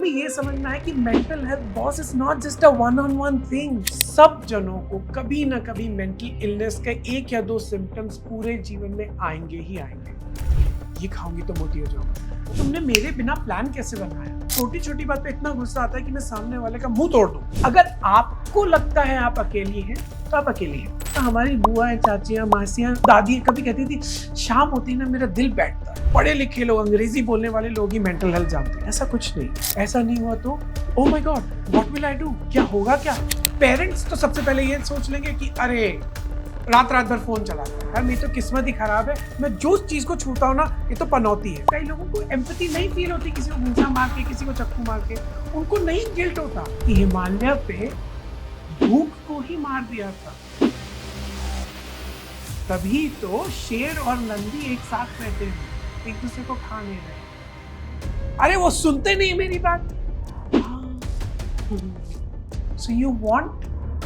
भी ये समझना है कि mental health boss is not just a one on one thing. सब जनों को कभी ना कभी मेंटल इलनेस के 1 या 2 सिम्टम्स पूरे जीवन में आएंगे ही आएंगे। ये खाऊंगी तो मोटी हो जाऊंगी। तुमने मेरे बिना प्लान कैसे बनाया? छोटी छोटी बात पे इतना गुस्सा आता है कि मैं सामने वाले का मुंह तोड़ दूं। अगर आपको लगता है आप अकेली हैं तो आप अकेली हैं। तो हमारी बुआएं, चाचियां, मासियां, दादी कभी कहती थी शाम होती ना मेरा दिल बैठता है। पढ़े लिखे लोग, अंग्रेजी बोलने वाले लोग ही मेंटल हेल्थ जानते हैं। ऐसा कुछ नहीं। ऐसा नहीं हुआ तो oh my God, what will I do? क्या होगा क्या? पेरेंट्स तो सबसे पहले ये सोच लेंगे कि अरे रात रात भर फोन चलाता है यार, मेरी तो किस्मत ही खराब है, मैं जो चीज को छूता हूँ ना ये तो पनौती है। कई लोगों को एम्पैथी नहीं फील होती, किसी को घूंसा मार के, किसी को चक्कू मार के, उनको नहीं गिल्ट होता कि हिमालय पे भूख को ही मार दिया था। तभी तो शेर और नंदी एक साथ रहते हैं, एक दूसरे को खा नहीं रहे। अरे वो सुनते नहीं मेरी बात। So you want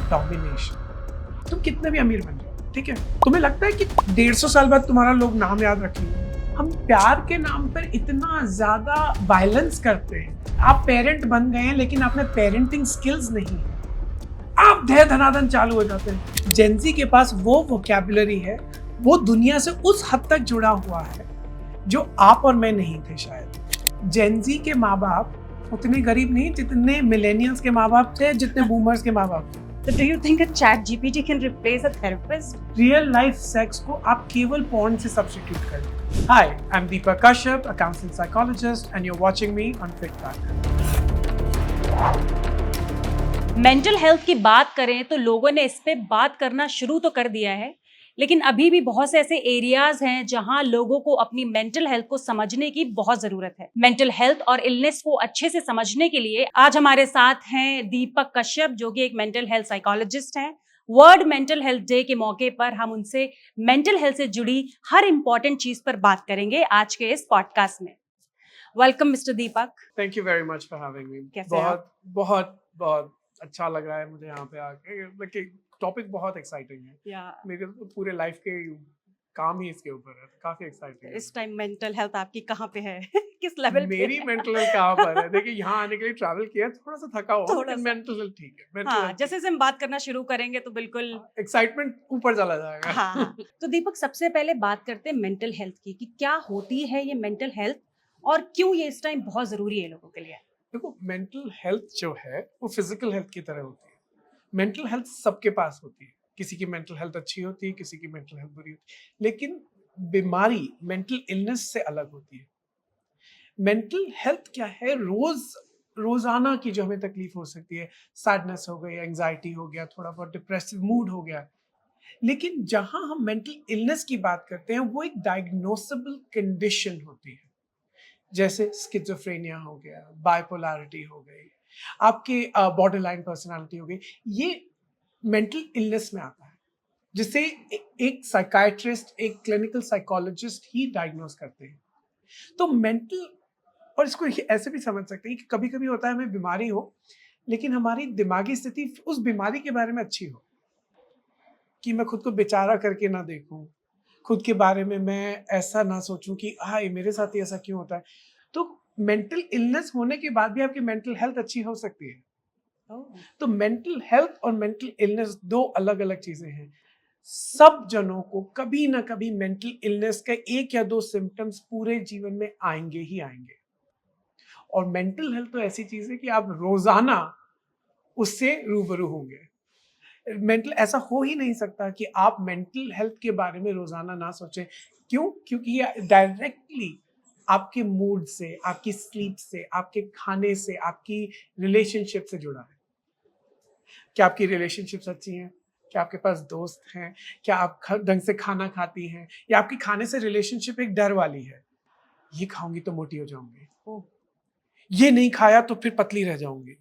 domination. तुम कितने भी अमीर बन जाओ, ठीक है, तुम्हें लगता है कि 150 साल बाद तुम्हारा लोग नाम याद रखेंगे? हम प्यार के नाम पर इतना ज्यादा वायलेंस करते हैं। आप पेरेंट बन गए हैं लेकिन आपने पेरेंटिंग स्किल्स नहीं है। आप धय धनाधन चालू हो जाते हैं। जेंजी के पास वो वोकैबुलरी है, वो दुनिया से उस हद तक जुड़ा हुआ है जो आप और मैं नहीं थे शायद। जेंजी के माँ बाप उतने गरीब नहीं जितने मिलेनियल्स के माँ बाप थे, जितने बूमर्स के माँ बाप थे। So do you think a chat GPT can replace a therapist? Real life sex को आप केवल पॉर्न से सब्स्टिट्यूट कर दें। Hi, I am Deepak Kashyap, a counselling psychologist, and you are watching me on Fitpac. Mental health की बात करें तो लोगों ने इस पे बात करना शुरू तो कर दिया है, लेकिन अभी भी बहुत से ऐसे एरियाज हैं जहां लोगों को अपनी मेंटल हेल्थ को समझने की बहुत जरूरत है। मेंटल हेल्थ और इलनेस को अच्छे से समझने के लिए आज हमारे साथ हैं दीपक कश्यप, जो कि एक मेंटल हेल्थ साइकोलॉजिस्ट हैं। वर्ल्ड मेंटल हेल्थ डे के मौके पर हम उनसे मेंटल हेल्थ से जुड़ी हर इंपॉर्टेंट चीज पर बात करेंगे आज के इस पॉडकास्ट में। Welcome mister Deepak. Thank you very much for having me. कैसे हैं आप? बहुत बहुत अच्छा लग रहा है मुझे यहाँ पे आके। टॉपिक बहुत एक्साइटिंग है। मेरे पूरे लाइफ के काम ही इसके ऊपर है, काफी एक्साइटिंग है। इस टाइम मेंटल हेल्थ आपकी कहाँ पे है? किस लेवल पे? मेरी मेंटल हेल्थ कहाँ पर है? देखिए, यहाँ आने के लिए ट्रैवल किया, थोड़ा सा थका हुआ, थोड़ा लेकिन सा। मेंटल हेल्थ ठीक है। मेंटल हाँ, हेल्थ जैसे से हम बात करना शुरू करेंगे तो बिल्कुल एक्साइटमेंट ऊपर चला जाएगा। हाँ। तो दीपक, सबसे पहले बात करते हैं मेंटल हेल्थ की कि क्या होती है ये मेंटल हेल्थ और क्यों ये इस टाइम बहुत जरूरी है लोगों के लिए। देखो, मेंटल हेल्थ जो है वो फिजिकल हेल्थ की तरह होती है। मेंटल हेल्थ सबके पास होती है। किसी की मेंटल हेल्थ अच्छी होती है, किसी की मेंटल हेल्थ बुरी होती है, लेकिन बीमारी मेंटल इलनेस से अलग होती है। मेंटल हेल्थ क्या है? रोजाना की जो हमें तकलीफ हो सकती है, सैडनेस हो गई, एंजाइटी हो गया, थोड़ा बहुत डिप्रेसिव मूड हो गया। लेकिन जहां हम मेंटल इलनेस की बात करते हैं वो एक डायग्नोसेबल कंडीशन होती है, जैसे स्किज़ोफ्रेनिया हो गया, बाइपोलैरिटी हो गई, आपके बॉर्डरलाइन पर्सनालिटी हो गई। ये मेंटल इलनेस में आता है, जिसे एक साइकाइट्रिस्ट, एक क्लिनिकल साइकोलॉजिस्ट ही डायग्नोस करते हैं। तो मेंटल, और इसको ऐसे भी समझ सकते हैं कि कभी कभी होता है हमें बीमारी हो लेकिन हमारी दिमागी स्थिति उस बीमारी के बारे में अच्छी हो, कि मैं खुद को बेचारा करके ना देखूं, खुद के बारे में मैं ऐसा ना सोचूं कि ये मेरे साथ ही ऐसा क्यों होता है। तो मेंटल इलनेस होने के बाद भी आपकी मेंटल हेल्थ अच्छी हो सकती है। तो मेंटल हेल्थ और मेंटल इलनेस दो अलग अलग चीजें हैं। सब जनों को कभी ना कभी मेंटल इलनेस के 1 या 2 सिम्टम्स पूरे जीवन में आएंगे ही आएंगे। और मेंटल हेल्थ तो ऐसी चीज है कि आप रोजाना उससे रूबरू होंगे। मेंटल ऐसा हो ही नहीं सकता कि आप मेंटल हेल्थ के बारे में रोजाना ना सोचें। क्यों? क्योंकि ये डायरेक्टली आपके मूड से, आपकी स्लीप से, आपके खाने से, आपकी रिलेशनशिप से जुड़ा है। क्या आपकी रिलेशनशिप्स अच्छी हैं? क्या आपके पास दोस्त हैं? क्या आप ढंग से खाना खाती हैं? या आपकी खाने से रिलेशनशिप एक डर वाली है, ये खाऊंगी तो मोटी हो जाऊंगी, ये नहीं खाया तो फिर पतली रह जाऊंगी।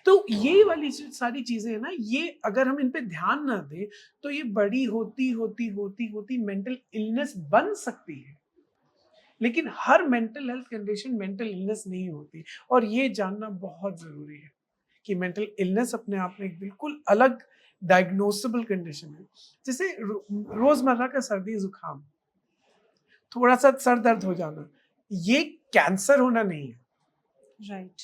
तो ये वाली सारी चीजें है ना, ये अगर हम इन पे ध्यान ना दें तो ये बड़ी होती होती होती होती मेंटल इलनेस बन सकती है। लेकिन हर mental health condition mental illness नहीं होती, और ये जानना बहुत जरूरी है कि मेंटल इलनेस अपने आप में एक बिल्कुल अलग डायग्नोसेबल कंडीशन है। जैसे रोजमर्रा का सर्दी जुकाम, थोड़ा सा सर दर्द हो जाना, ये कैंसर होना नहीं है। राइट।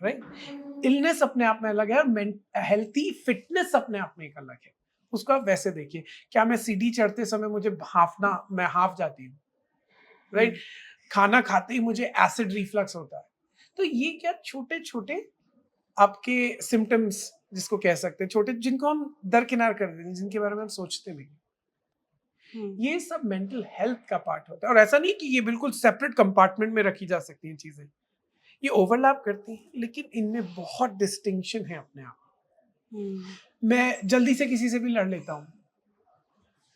राइट। इलनेस अपने आप में अलग है और हेल्थी फिटनेस अपने आप में एक अलग है। उसको आप वैसे देखिए, क्या मैं सीढ़ी चढ़ते समय मुझे मैं हाफ जाती हूँ, राइट। खाना खाते ही मुझे एसिड रिफ्लक्स होता है। तो ये क्या छोटे छोटे आपके सिम्टम्स जिसको कह सकते हैं, छोटे जिनको हम दरकिनार कर देते हैं, जिनके बारे में हम सोचते नहीं, ये सब मेंटल हेल्थ का पार्ट होता है। और ऐसा नहीं कि ये बिल्कुल सेपरेट कंपार्टमेंट में रखी जा सकती हैं चीजें, ये ओवरलैप करती हैं, लेकिन इनमें बहुत डिस्टिंक्शन है अपने आप। मैं जल्दी से किसी से भी लड़ लेता हूँ,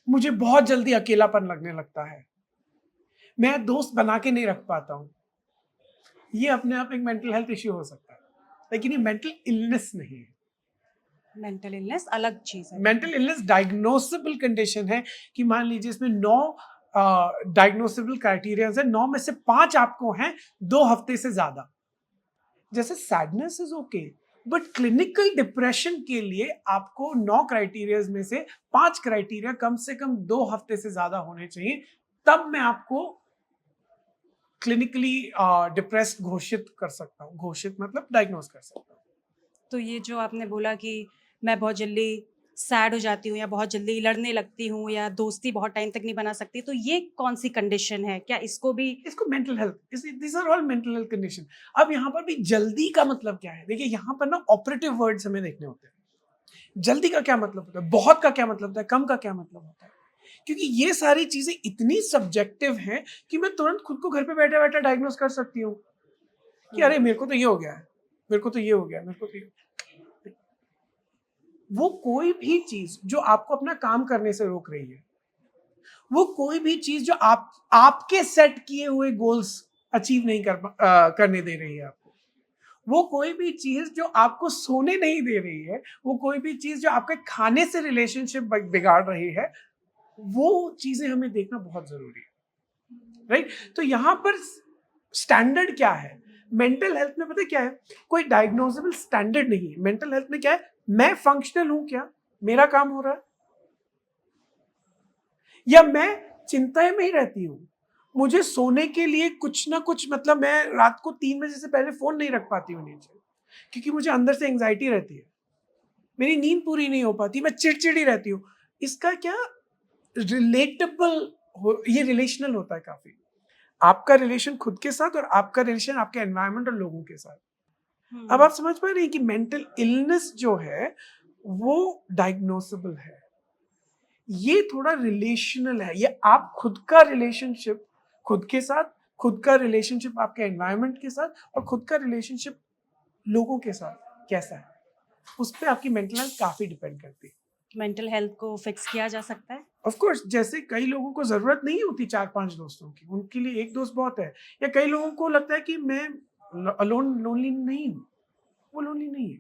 मुझे बहुत जल्दी अकेलापन लगने लगता है, मैं दोस्त बना के नहीं रख पाता हूँ। ये अपने आप एक मेंटल हेल्थ इश्यू हो सकता है, लेकिन ये मेंटल इलनेस नहीं है। मेंटल इलनेस अलग चीज है। मेंटल इलनेस डायग्नोसेबल कंडीशन है कि मान लीजिए इसमें 9 डायग्नोसेबल क्राइटेरिया है, 9 में से 5 आपको हैं 2 हफ्ते से ज्यादा। जैसे sadness is okay, but clinical depression के लिए आपको 9 क्राइटेरिया में से 5 क्राइटेरिया कम से कम 2 हफ्ते से ज्यादा होने चाहिए, तब मैं आपको क्लिनिकली डिप्रेस्ड घोषित कर सकता हूँ। घोषित मतलब डायग्नोज कर सकता हूँ। तो ये जो आपने बोला कि मैं बहुत जल्दी सैड हो जाती हूँ या बहुत जल्दी लड़ने लगती हूँ या दोस्ती बहुत टाइम तक नहीं बना सकती, तो ये कौन सी कंडीशन है? क्या इसको भी इसको mental health, this are all mental health condition. अब यहाँ पर भी जल्दी का मतलब क्या है, देखिए यहाँ पर ना ऑपरेटिव वर्ड्स हमें देखने होते हैं। जल्दी का क्या मतलब होता है, बहुत का क्या मतलब होता है, कम का क्या मतलब होता है, क्योंकि ये सारी चीजें इतनी सब्जेक्टिव हैं कि मैं तुरंत खुद को घर पे बैठे बैठे डायग्नोस कर सकती हूँ कि अरे मेरे को तो ये हो गया है, मेरे को तो ये हो गया, मेरे को तो ये। वो कोई भी चीज जो आपको अपना काम करने से रोक रही है, वो कोई भी चीज जो आपके सेट किए हुए गोल्स अचीव नहीं करने दे रही है आपको, वो कोई भी चीज जो आपको सोने नहीं दे रही है, वो कोई भी चीज जो आपके खाने से रिलेशनशिप बिगाड़ रही है, वो चीजें हमें देखना बहुत जरूरी है, राइट। तो यहां पर स्टैंडर्ड क्या है मेंटल हेल्थ में, पता है क्या है, कोई डायग्नोजेबल स्टैंडर्ड नहीं है। मेंटल हेल्थ में क्या है, मैं फंक्शनल हूं क्या, मेरा काम हो रहा है, या मैं चिंता में ही रहती हूँ, मुझे सोने के लिए कुछ ना कुछ, मतलब मैं रात को 3 बजे से पहले फोन नहीं रख पाती हूँ नीचे, क्योंकि मुझे अंदर से एंजाइटी रहती है, मेरी नींद पूरी नहीं हो पाती, मैं चिड़चिड़ी रहती हूँ। इसका क्या रिलेटेबल ये रिलेशनल होता है काफी, आपका रिलेशन खुद के साथ और आपका रिलेशन आपके एनवायरनमेंट और लोगों के साथ। अब आप समझ पा रहे हैं कि मेंटल इलनेस जो है वो डायग्नोसेबल है, ये थोड़ा रिलेशनल है, ये आप खुद का रिलेशनशिप खुद के साथ, खुद का रिलेशनशिप आपके एनवायरनमेंट के साथ और खुद का रिलेशनशिप लोगों के साथ कैसा है, उस पर आपकी मेंटल हेल्थ काफी डिपेंड करती है। मेंटल हेल्थ को फिक्स किया जा सकता है? ऑफ कोर्स, जैसे कई लोगों को जरूरत नहीं होती 4-5 दोस्तों की, उनके लिए एक दोस्त बहुत है, या कई लोगों को लगता है कि मैं लोनली नहीं हूँ, वो लोनली नहीं है।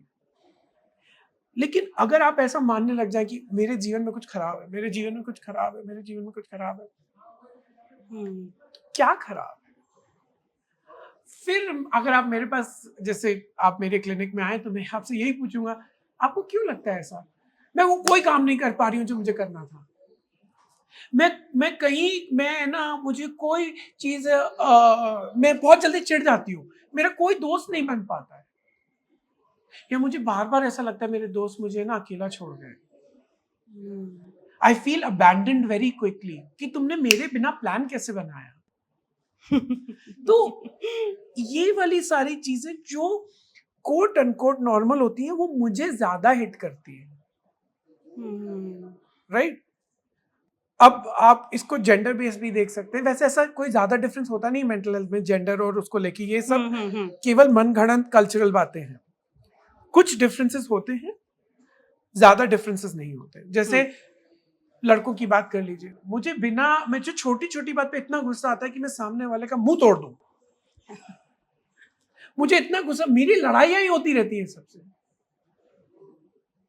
लेकिन अगर आप ऐसा मानने लग जाए कि मेरे जीवन में कुछ खराब है, मेरे जीवन में कुछ खराब है, मेरे जीवन में कुछ खराब है, क्या खराब है, फिर अगर आप मेरे पास, जैसे आप मेरे क्लिनिक में आए तो मैं आपसे यही पूछूंगा, आपको क्यों लगता है ऐसा, मैं वो कोई काम नहीं कर पा रही हूँ जो मुझे करना था, मैं कहीं, मैं ना, मुझे कोई चीज मैं बहुत जल्दी चिढ़ जाती हूँ, मेरा कोई दोस्त नहीं बन पाता है, या मुझे बार बार ऐसा लगता है मेरे दोस्त मुझे ना अकेला छोड़ गए, I feel abandoned very quickly, कि तुमने मेरे बिना प्लान कैसे बनाया। तो ये वाली सारी चीजें जो कोट अनकोट नॉर्मल होती हैं, वो मुझे ज्यादा हिट करती है, राइट। अब आप इसको जेंडर बेस भी देख सकते हैं, वैसे ऐसा कोई ज्यादा डिफरेंस होता नहीं मेंटल हेल्थ में जेंडर और उसको लेके, ये सब केवल मनगढ़ंत कल्चरल बातें हैं। कुछ डिफरेंसेस होते हैं, ज्यादा डिफरेंसेस नहीं होते। जैसे लड़कों की बात कर लीजिए, मुझे छोटी छोटी बात पे इतना गुस्सा आता है कि मैं सामने वाले का मुंह तोड़ दूं, मुझे इतना गुस्सा, मेरी लड़ाइयां ही होती रहती है सबसे,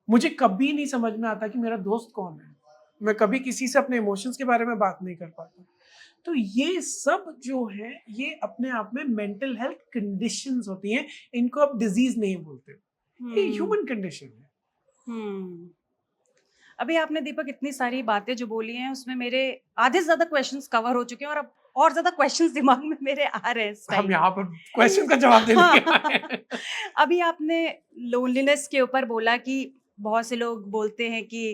मुझे कभी नहीं समझ में आता कि मेरा दोस्त कौन है, मैं कभी किसी से अपने इमोशंस के बारे में बात नहीं कर पाता। तो ये सब जो है, ये अपने आप में मेंटल हेल्थ कंडीशंस होती हैं, इनको आप डिजीज नहीं बोलते, ये ह्यूमन कंडीशन है। अभी आपने दीपक इतनी सारी बातें जो बोली हैं उसमें मेरे आधे से ज्यादा क्वेश्चंस कवर हो चुके हैं और अब और ज्यादा क्वेश्चंस दिमाग में मेरे आ रहे हैं इस हम टाइम यहाँ पर क्वेश्चन का जवाब देने के आए हैं। अभी आपने लोनलीनेस के ऊपर बोला कि बहुत से लोग बोलते हैं कि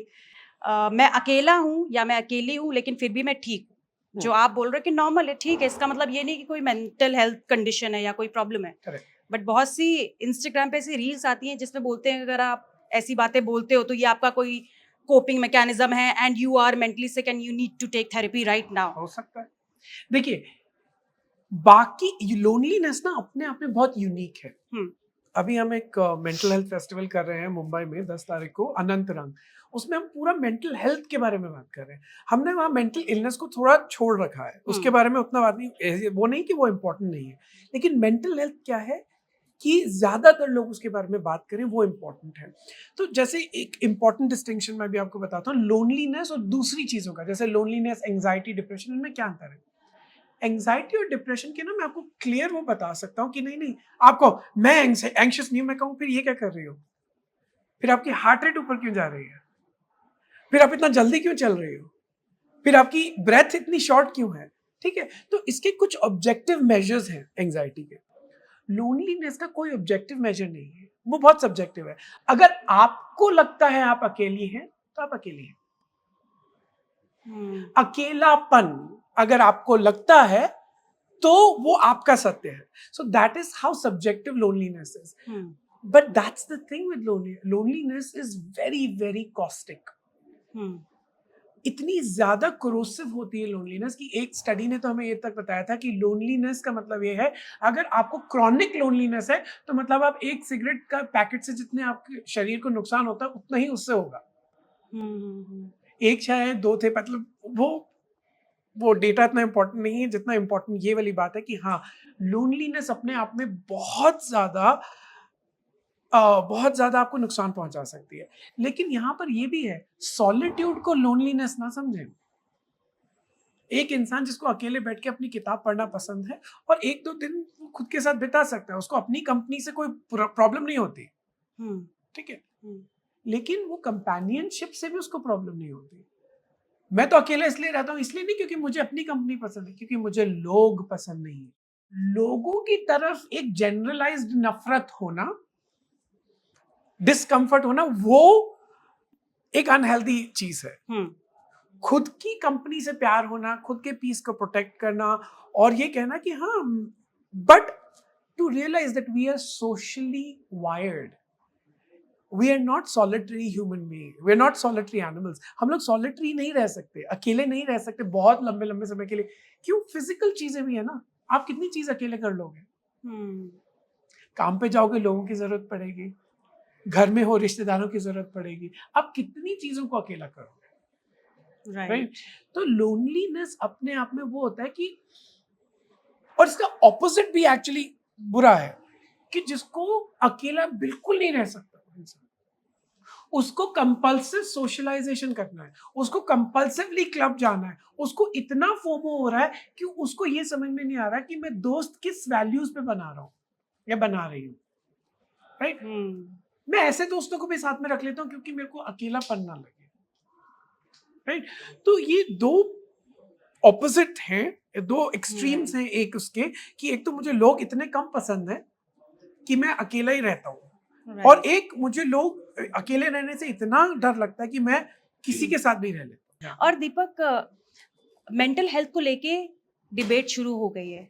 मैं अकेला हूँ या मैं अकेली हूँ लेकिन फिर भी मैं ठीक हूँ। जो आप बोल रहे हो कि नॉर्मल है, ठीक है, इसका मतलब ये नहीं कि कोई मेंटल हेल्थ कंडीशन है या कोई प्रॉब्लम है। Correct. बट बहुत सी इंस्टाग्राम पे ऐसी रील्स आती हैं जिसमें बोलते हैं अगर आप ऐसी बातें बोलते हो तो ये आपका कोई कोपिंग मैकेनिज्म है and you are mentally sick and you need to take therapy right now. हो सकता है। देखिए, बाकी लोनलीनेस ना अपने आप में बहुत यूनिक है। अभी हम एक मेंटल हेल्थ फेस्टिवल कर रहे हैं मुंबई में 10 तारीख को, अनंत रंग। उसमें हम पूरा मेंटल हेल्थ के बारे में बात कर रहे हैं। हमने वहाँ मेंटल इलनेस को थोड़ा छोड़ रखा है, उसके बारे में उतना बात नहीं, वो नहीं कि वो इम्पोर्टेंट नहीं है, लेकिन मेंटल हेल्थ क्या है कि ज्यादातर लोग उसके बारे में बात करें, वो इम्पोर्टेंट है। तो जैसे एक इम्पोर्टेंट डिस्टिंक्शन मैं भी आपको बताता हूँ, लोनलीनेस और दूसरी चीजों का, जैसे लोनलीनेस, एंग्जाइटी, डिप्रेशन, इनमें क्या अंतर है? एंग्जाइटी और डिप्रेशन के ना मैं आपको क्लियर वो बता सकता हूँ कि नहीं नहीं, आपको मैं एंग्शियस नहीं हूँ, मैं कहूँ फिर ये क्या कर रही हो, फिर आपकी हार्ट रेट ऊपर क्यों जा रही है, फिर आप इतना जल्दी क्यों चल रही हो, फिर आपकी ब्रेथ इतनी शॉर्ट क्यों है, ठीक है? तो इसके कुछ ऑब्जेक्टिव मेजर्स हैं एंग्जाइटी के। लोनलीनेस का कोई ऑब्जेक्टिव मेजर नहीं है, वो बहुत सब्जेक्टिव है। अगर आपको लगता है आप अकेली हैं तो आप अकेली हैं। अकेलापन अगर आपको लगता है तो वो आपका सत्य है। So that is how subjective loneliness is. But that's the thing with loneliness is very very caustic. इतनी ज्यादा कोरोसिव होती है लोनलीनेस कि एक स्टडी ने तो हमें ये तक बताया था कि लोनलीनेस का मतलब ये है, अगर आपको क्रॉनिक लोनलीनेस है तो मतलब आप एक सिगरेट का पैकेट से जितने आपके शरीर को नुकसान होता है उतना ही उससे होगा। एक चाहे दो थे, मतलब वो डेटा इतना इंपॉर्टेंट नहीं है जितना इंपॉर्टेंट ये वाली बात है कि हाँ, लोनलीनेस अपने आप में बहुत ज्यादा आपको नुकसान पहुंचा सकती है। लेकिन यहां पर ये भी है, सॉलिट्यूड को लोनलीनेस ना समझें। एक इंसान जिसको अकेले बैठ के अपनी किताब पढ़ना पसंद है और एक दो दिन खुद के साथ बिता सकता है, उसको अपनी कंपनी से कोई प्रॉब्लम नहीं होती, ठीक है? लेकिन वो कंपेनियनशिप से भी उसको प्रॉब्लम नहीं होती। मैं तो अकेले इसलिए रहता हूँ, इसलिए नहीं क्योंकि मुझे अपनी कंपनी पसंद है, क्योंकि मुझे लोग पसंद नहीं है। लोगों की तरफ एक जनरलाइज्ड नफरत होना, डिस्कंफर्ट होना, वो एक अनहेल्दी चीज है। खुद की कंपनी से प्यार होना, खुद के पीस को प्रोटेक्ट करना और ये कहना कि हाँ, but to realize that we are socially wired, We are not solitary human being. We are not solitary animals. हम लोग solitary नहीं रह सकते, अकेले नहीं रह सकते बहुत लंबे लंबे समय के लिए। क्यों? फिजिकल चीजें भी है ना, आप कितनी चीज अकेले कर लोगे? काम पे जाओगे, लोगों की जरूरत पड़ेगी, घर में हो रिश्तेदारों की जरूरत पड़ेगी, आप कितनी चीजों को अकेला करोगे? राइट? तो लोनलीनेस अपने आप में वो होता है कि, और इसका ऑपोजिट भी एक्चुअली बुरा है कि जिसको अकेला बिल्कुल नहीं रह सकता, उसको कंपल्सिव सोशलाइजेशन करना है, उसको कंपल्सिवली क्लब जाना है, उसको इतना फोमो हो रहा है कि उसको ये समझ में नहीं आ रहा कि मैं दोस्त किस वैल्यूज पे बना रहा हूं या बना रही हूं, राइट? मैं ऐसे दोस्तों को भी साथ में रख लेता हूं क्योंकि मेरे को अकेलापन ना लगे, राइट? तो ये दो ऑपोजिट हैं, दो एक्सट्रीम्स हैं एक उसके, कि एक तो मुझे लोग इतने कम पसंद है कि मैं अकेला ही रहता हूँ, और एक मुझे लोग अकेले रहने से इतना डर लगता है कि मैं किसी के साथ भी रह लेता हूँ। और दीपक, मेंटल हेल्थ को लेके डिबेट शुरू हो गई है,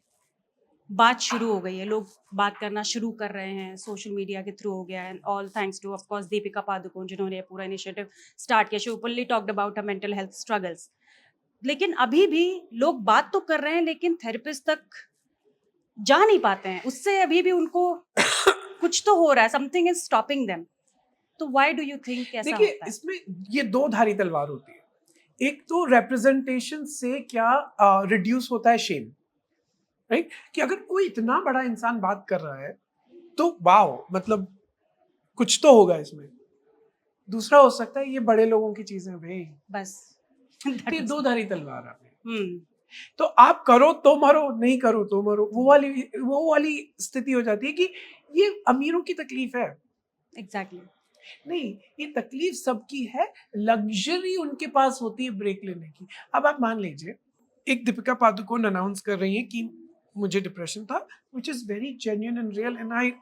बात शुरू हो गई है, लोग बात करना शुरू कर रहे हैं, सोशल मीडिया के थ्रू हो गया है, all thanks two of course Deepika Padukone जिन्होंने पूरा इनिशिएटिव स्टार्ट किया। She openly talked about her mental health struggles. लेकिन अभी भी लोग बात तो कर रहे हैं लेकिन थेरेपिस्ट तक जा नहीं पाते हैं, उससे अभी भी उनको कुछ तो हो रहा है, समथिंग इज स्टॉपिंग देम। तो व्हाई डू यू थिंक ऐसा होता है? देखिए, इसमें ये दो धारी तलवार होती है। एक तो रिप्रेजेंटेशन से क्या रिड्यूस होता है शेम, राइट? कि अगर कोई इतना बड़ा इंसान बात कर रहा है तो वाओ, मतलब कुछ तो होगा इसमें। दूसरा हो सकता है ये बड़े लोगों की चीजें भाई, बस। तो दो धारी तलवार है। तो आप करो तो मरो, नहीं करो तो मरो, वो वाली स्थिति हो जाती है कि ये अमीरों की तकलीफ है। एग्जैक्टली। नहीं, ये तकलीफ सबकी है, लग्जरी उनके पास होती है ब्रेक लेने की। अब आप मान लीजिए, एक दीपिका पादुकोण अनाउंस कर रही है कि मुझे डिप्रेशन था, which is very genuine and real, and I,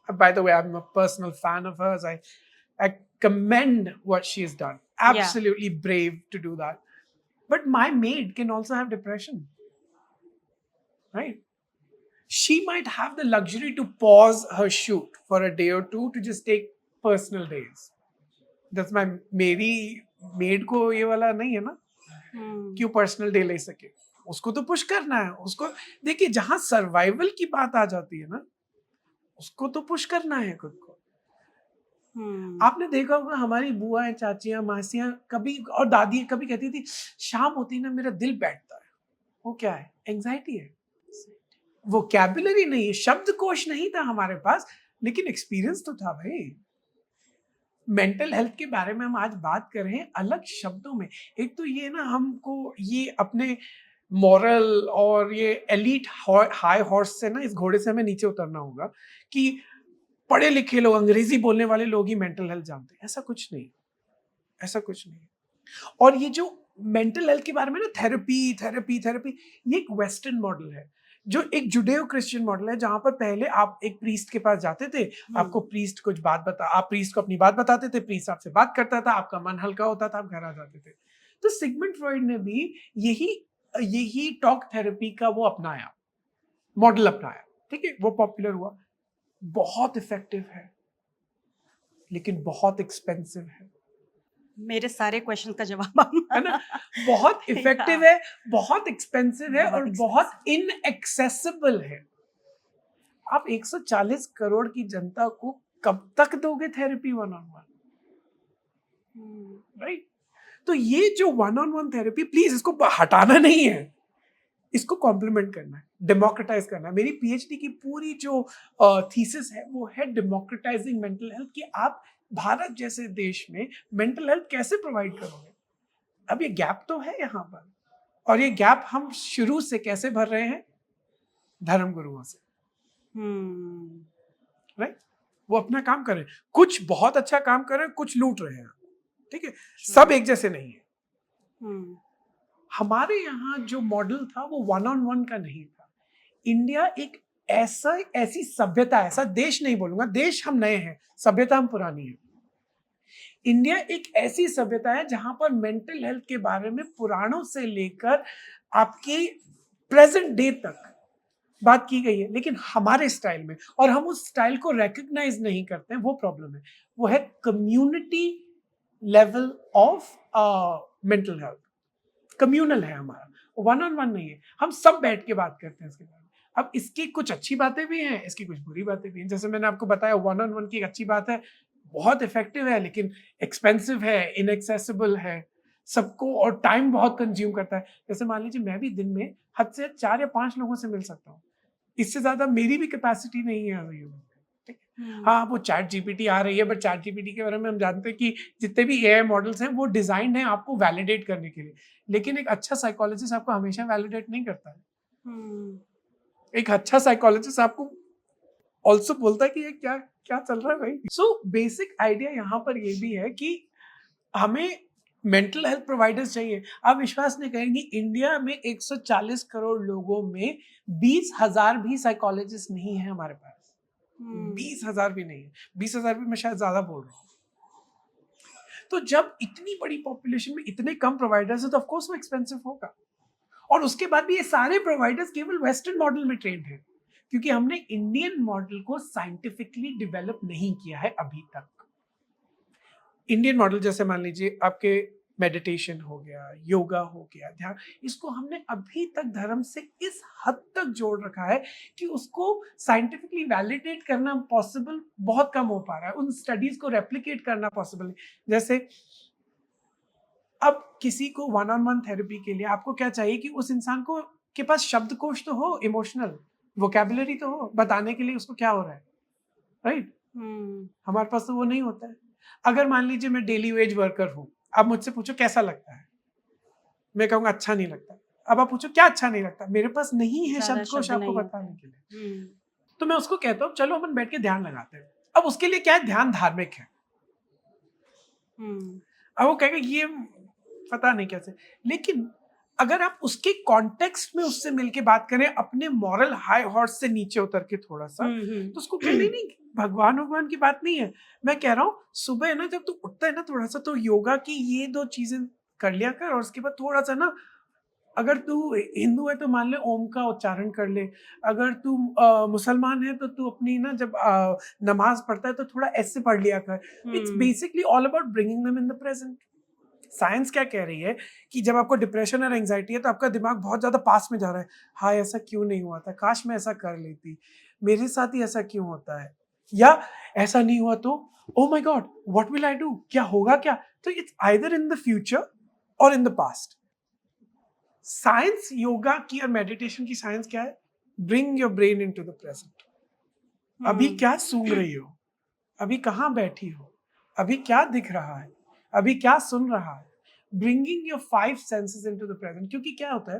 by the way, I am a personal fan of hers, I commend what she has done. Yeah. Absolutely brave to do that. But my maid can also have depression, right? She might have the luxury to pause her shoot for a day or two to just take personal days. That's my मेरी maid को ये वाला नहीं है ना, क्यों personal day ले सके? उसको तो पुश करना है, उसको देखिए जहां सर्वाइवल की बात आ जाती है ना, उसको तो पुश करना है खुद को। आपने देखा होगा हमारी बुआएं, चाचियां, मासियां कभी और दादी कभी कहती थी, शाम होती ना मेरा दिल बैठता है। वो क्या है? एंजाइटी है। वोकैबुलरी नहीं है, शब्दकोश नहीं था हमारे पास, लेकिन एक्सपीरियंस तो था भाई। मेंटल हेल्थ के बारे में हम आज बात कर रहे हैं अलग शब्दों में। एक तो ये ना, हमको ये अपने मॉरल और ये एलीट हाई हॉर्स से ना, इस घोड़े से हमें नीचे उतरना होगा कि पढ़े लिखे लोग, अंग्रेजी बोलने वाले लोग ही मेंटल हेल्थ जानते हैं। ऐसा कुछ नहीं, ऐसा कुछ नहीं। और ये जो मेंटल हेल्थ के बारे में ना, थेरेपी थेरेपी थेरेपी, ये एक वेस्टर्न मॉडल है, जो एक जुडेओ क्रिश्चियन मॉडल है, जहां पर पहले आप एक प्रीस्ट के पास जाते थे, आपको प्रीस्ट कुछ बात बता, आप प्रीस्ट को अपनी बात बताते थे, प्रीस्ट आपसे बात करता था, आपका मन हल्का होता था, आप घर आ जाते थे। तो सिगमंड फ्रॉइड ने भी यही टॉक थेरेपी का वो अपनाया, मॉडल अपनाया, ठीक है, वो पॉपुलर हुआ, बहुत इफेक्टिव है, लेकिन बहुत एक्सपेंसिव है। मेरे सारे क्वेश्चन का जवाब है ना, बहुत इफेक्टिव है, बहुत एक्सपेंसिव है, और बहुत इनएक्सेसिबल है। आप 140 करोड़ की जनता को कब तक दोगे therapy one on one, right? तो ये जो one on one therapy, please इसको हटाना नहीं है, इसको कॉम्प्लीमेंट करना है, डेमोक्रेटाइज करना है। मेरी पीएचडी की पूरी जो थीसिस है वो है डेमोक्रेटाइजिंग मेंटल हेल्थ, कि आप भारत जैसे देश में मेंटल हेल्थ कैसे प्रोवाइड करोगे। अब ये गैप तो है यहाँ पर, और ये गैप हम शुरू से कैसे भर रहे हैं? धर्म गुरुओं से, राइट? वो अपना काम कर रहे हैं, कुछ बहुत अच्छा काम कर रहे हैं, कुछ लूट रहे हैं, ठीक है, सब एक जैसे नहीं है। हमारे यहाँ जो मॉडल था वो वन ऑन वन का नहीं था। इंडिया एक ऐसी सभ्यता, ऐसा देश नहीं बोलूंगा, देश हम नए हैं, सभ्यता हम पुरानी है। इंडिया एक ऐसी सभ्यता है जहां पर मेंटल हेल्थ के बारे में पुराणों से लेकर आपकी प्रेजेंट डे तक बात की गई है, लेकिन हमारे स्टाइल में, और हम उस स्टाइल को रिकॉग्नाइज नहीं करते हैं, वो प्रॉब्लम है। वो है community level of mental health, communal है हमारा, वन ऑन वन नहीं है। हम सब बैठ के बात करते हैं इसके बारे में। अब इसकी कुछ अच्छी बातें भी हैं, इसकी कुछ बुरी बातें भी हैं। जैसे मैंने आपको बताया, वन ऑन वन की अच्छी बात है, बहुत इफेक्टिव है, लेकिन एक्सपेंसिव है, इनएक्सेसिबल है सबको, और टाइम बहुत कंज्यूम करता है। जैसे मान लीजिए, मैं भी दिन में हद से 4 या 5 लोगों से मिल सकता हूँ, इससे ज्यादा मेरी भी कैपेसिटी नहीं है। हाँ, वो चैट जीपीटी आ रही है, बट चैट जीपीटी के बारे में हम जानते हैं कि जितने भी एआई मॉडल्स हैं वो डिजाइंड हैं आपको वैलिडेट करने के लिए, लेकिन एक अच्छा साइकोलॉजिस्ट आपको हमेशा वैलिडेट नहीं करता है। एक अच्छा साइकोलॉजिस्ट आपको ऑल्सो बोलता है कि ये क्या क्या चल रहा है भाई। सो बेसिक आइडिया यहाँ पर ये भी है कि हमें मेंटल हेल्थ प्रोवाइडर्स चाहिए। आप विश्वास नहीं करेंगे, इंडिया में 140 करोड़ लोगों में 20,000 भी साइकोलॉजिस्ट नहीं है हमारे पास। 20,000 भी नहीं है, 20,000 भी मैं शायद ज्यादा बोल रहा हूँ। तो जब इतनी बड़ी पॉपुलेशन में इतने कम प्रोवाइडर्स है, तो ऑफ कोर्स वो एक्सपेंसिव होगा। और उसके बाद भी ये सारे प्रोवाइडर्स केवल वेस्टर्न मॉडल में ट्रेंड हैं, क्योंकि हमने इंडियन मॉडल को साइंटिफिकली डेवलप नहीं किया है अभी तक। इंडियन मॉडल जैसे मान लीजिए आपके मेडिटेशन हो गया, योगा हो गया, ध्यान, इसको हमने अभी तक धर्म से इस हद तक जोड़ रखा है कि उसको साइंटिफिकली वैलिडेट करना पॉसिबल बहुत कम हो पा रहा है, उन स्टडीज को रेप्लिकेट करना पॉसिबल नहीं। जैसे अब किसी को वन ऑन वन थेरेपी के लिए आपको क्या चाहिए कि उस इंसान को के पास शब्दकोश तो हो, इमोशनल वोकैबुलरी तो हो, बताने के लिए उसको क्या हो रहा है, राइट? हमारे पास तो वो नहीं होता है। अगर मान लीजिए मैं डेली वेज वर्कर हूँ, आप मुझसे पूछो कैसा लगता है, मैं कहूँगा अच्छा नहीं लगता। अब आप पूछो क्या अच्छा नहीं लगता, मेरे पास नहीं है शब्दकोश आपको बताने के लिए। तो मैं उसको कहता हूँ चलो अपन बैठ के ध्यान लगाते हैं। अब उसके लिए क्या है, ध्यान धार्मिक है, अब वो कहेगा ये पता नहीं कैसे, लेकिन अगर आप उसके कॉन्टेक्स्ट में उससे मिलके बात करें अपने मॉरल हाई हॉर्स से नीचे उतर के थोड़ा सा, तो उसको कह नहीं नहीं भगवान भगवान की बात नहीं है। मैं कह रहा हूँ सुबह है ना जब तू उठता है ना थोड़ा सा, तो योगा की ये 2 चीजें कर लिया कर, और उसके बाद थोड़ा सा ना, अगर तू हिंदू है तो मान ले ओम का उच्चारण कर ले, अगर तू मुसलमान है तो तू अपनी ना जब नमाज पढ़ता है तो थोड़ा ऐसे पढ़ लिया कर। It's basically all about bringing them in the present. Science क्या कह रही है कि जब आपको डिप्रेशन और एंजाइटी है तो आपका दिमाग बहुत ज्यादा पास में जा रहा है, हाय ऐसा क्यों नहीं हुआ था, काश मैं ऐसा कर लेती, मेरे साथ ही ऐसा क्यों होता है, या ऐसा नहीं हुआ तो oh my God what will I do, क्या होगा क्या। तो it's either in the future और in the past. Science yoga की और मेडिटेशन की साइंस क्या है, bring your brain into the present. अभी क्या सूंघ रही हो, अभी कहाँ बैठी हो, अभी क्या दिख रहा है, अभी क्या सुन रहा है, bringing your 5 senses into the present. क्योंकि क्या होता है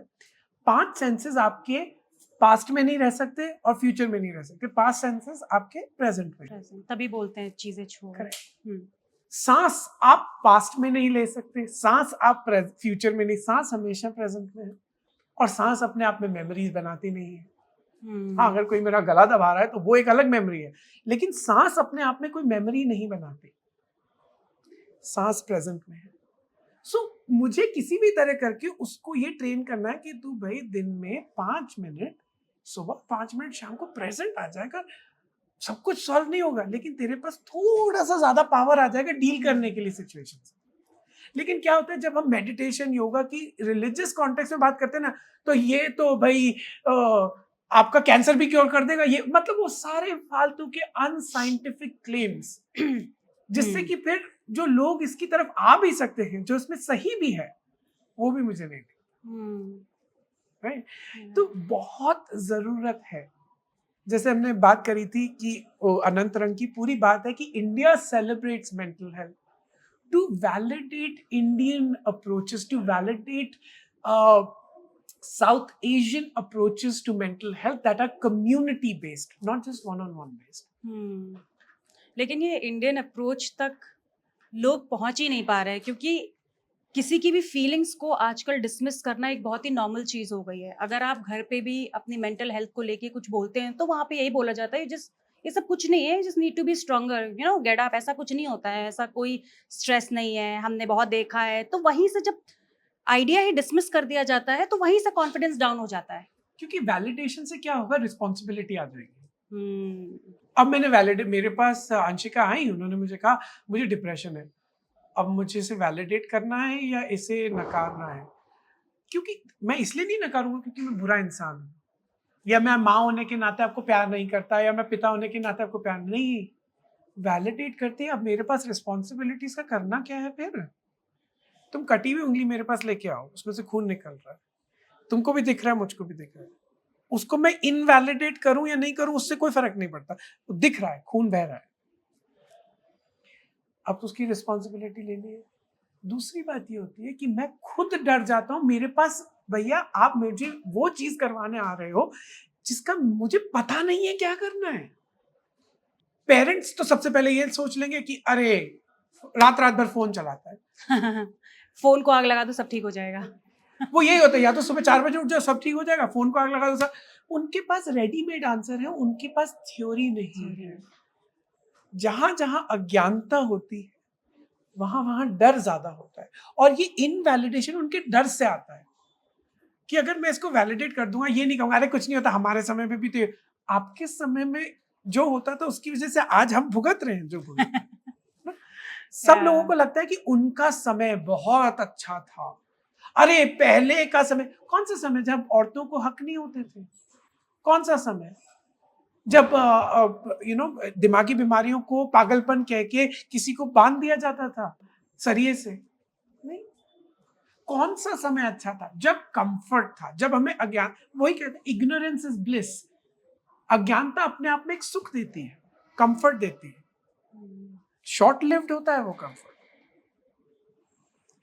5 सेंसेस आपके पास्ट में नहीं रह सकते और फ्यूचर में नहीं रह सकते, 5 सेंसेस आपके प्रेजेंट में। तभी बोलते हैं चीजें छोड़। सांस आप पास्ट में नहीं ले सकते, सांस आप फ्यूचर में नहीं, सांस हमेशा प्रेजेंट में है, और सांस अपने आप में मेमोरीज बनाती नहीं है। हाँ, अगर कोई मेरा गला दबा रहा है तो वो एक अलग मेमोरी है, लेकिन सांस अपने आप में कोई मेमोरी नहीं बनाती, सांस प्रेजेंट में है। सो मुझे किसी भी तरह करके उसको ये ट्रेन करना है कि तू भाई दिन में 5 मिनट सुबह, 5 मिनट शाम को प्रेजेंट आ जाएगा, सब कुछ सॉल्व नहीं होगा लेकिन तेरे पास थोड़ा सा ज्यादा पावर आ जाएगा डील करने के लिए सिचुएशन से। लेकिन क्या होता है जब हम मेडिटेशन योगा की रिलीजियस कॉन्टेक्स्ट में बात करते हैं ना, तो ये तो भाई आपका कैंसर भी क्योर कर देगा, ये मतलब वो सारे फालतू के अनसाइंटिफिक क्लेम्स जिससे कि फिर जो लोग इसकी तरफ आ भी सकते हैं, जो इसमें सही भी है, वो भी मुझे नहीं दिखता। राइट, तो बहुत जरूरत है, जैसे हमने बात करी थी कि अनंत रंग की पूरी बात है कि India celebrates mental health to validate Indian approaches, to validate South Asian approaches to mental health that are community based, not just one-on-one based. लेकिन ये इंडियन अप्रोच तक लोग पहुंच ही नहीं पा रहे हैं, क्योंकि किसी की भी फीलिंग्स को आजकल डिसमिस करना एक बहुत ही नॉर्मल चीज हो गई है। अगर आप घर पे भी अपनी मेंटल हेल्थ को लेके कुछ बोलते हैं तो वहां पे यही बोला जाता है जिस ये सब कुछ नहीं है, just need to be stronger, you know, get up, ऐसा कुछ नहीं होता है, ऐसा कोई स्ट्रेस नहीं है, हमने बहुत देखा है। तो वहीं से जब आइडिया ही डिसमिस कर दिया जाता है तो वहीं से कॉन्फिडेंस डाउन हो जाता है। क्योंकि वैलिडेशन से क्या होगा, रिस्पॉन्सिबिलिटी आ जाएगी। अब मैंने वैलिडेट, मेरे पास अंशिका आई, उन्होंने मुझे कहा मुझे डिप्रेशन है, अब मुझे इसे वैलिडेट करना है या इसे नकारना है, क्योंकि मैं इसलिए नहीं नकारूंगा क्योंकि मैं बुरा इंसान हूं, या मैं माँ होने के नाते आपको प्यार नहीं करता, या मैं पिता होने के नाते आपको प्यार नहीं, वैलिडेट करते हैं। अब मेरे पास रिस्पॉन्सिबिलिटीज का करना क्या है, फिर तुम कटी हुई उंगली मेरे पास लेके आओ, उसमें से खून निकल रहा है, तुमको भी दिख रहा है, मुझको भी दिख रहा है, उसको मैं इनवैलिडेट करूं या नहीं करूं उससे कोई फर्क नहीं पड़ता, तो दिख रहा है, खून बह रहा है, अब तो उसकी रिस्पॉन्सिबिलिटी लेनी है। दूसरी बात ये होती है कि मैं खुद डर जाता हूं, मेरे पास भैया आप मुझे वो चीज करवाने आ रहे हो जिसका मुझे पता नहीं है क्या करना है। पेरेंट्स तो सबसे पहले ये सोच लेंगे कि अरे रात रात भर फोन चलाता है फोन को आग लगा दो सब ठीक हो जाएगा। वो यही होता है, या तो सुबह 4 बजे उठ जाओ सब ठीक हो जाएगा, फोन को आग लगा दो सब। उनके पास रेडीमेड आंसर है, उनके पास थ्योरी नहीं है। जहां जहां अज्ञानता होती है वहां वहां डर ज्यादा होता है, और ये इनवैलिडेशन उनके डर से आता है कि अगर मैं इसको वैलिडेट कर दूंगा, ये नहीं कहूंगा अरे कुछ नहीं होता, हमारे समय में भी तो आपके समय में जो होता था उसकी वजह से आज हम भुगत रहे हैं जो भुगत सब लोगों को लगता है कि उनका समय बहुत अच्छा था। अरे पहले का समय, कौन सा समय जब औरतों को हक नहीं होते थे, कौन सा समय जब दिमागी बीमारियों को पागलपन कह के किसी को बांध दिया जाता था सरिये से, नहीं, कौन सा समय अच्छा था, जब कंफर्ट था, जब हमें अज्ञान, वही कहते हैं इग्नोरेंस इज ब्लिस, अज्ञानता अपने आप में एक सुख देती है, कंफर्ट देती है, शॉर्ट लिव्ड होता है वो कंफर्ट।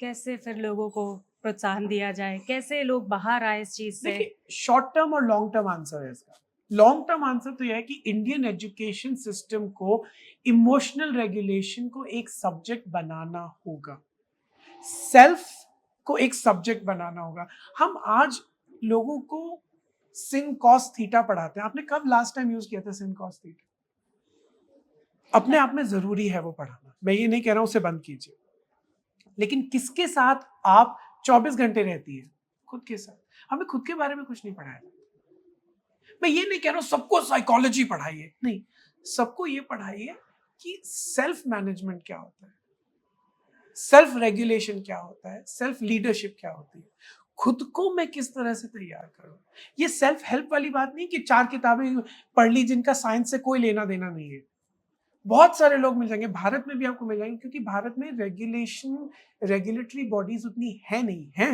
कैसे फिर लोगों को प्रोत्साहन दिया जाए, कैसे लोग बाहर आए इस चीज से? देखिए शॉर्ट टर्म और लॉन्ग टर्म आंसर है इसका। लॉन्ग टर्म आंसर तो यह है कि इंडियन एजुकेशन सिस्टम को इमोशनल रेगुलेशन को एक सब्जेक्ट बनाना होगा, सेल्फ को एक सब्जेक्ट बनाना होगा। हम आज लोगों को sin cos थीटा पढ़ाते हैं। आपने कब लास्ट टाइम यूज किया था sin cos थीटा? अपने आप में जरूरी है वो पढ़ाना, मैं ये नहीं कह रहा हूं उसे बंद कीजिए, लेकिन किसके साथ आप 24 घंटे रहती है? खुद के साथ। हमें खुद के बारे में कुछ नहीं पढ़ाया। मैं ये नहीं कह रहा हूं सबको साइकोलॉजी पढ़ाइए, नहीं, सबको ये पढ़ाइए कि सेल्फ मैनेजमेंट क्या होता है, सेल्फ रेगुलेशन क्या होता है, सेल्फ लीडरशिप क्या होती है, खुद को मैं किस तरह से तैयार करूं। ये सेल्फ हेल्प वाली बात नहीं कि 4 किताबें पढ़ ली जिनका साइंस से कोई लेना देना नहीं है। बहुत सारे लोग मिल जाएंगे, भारत में भी आपको मिल जाएंगे, क्योंकि भारत में रेगुलेटरी बॉडीज उतनी है नहीं है,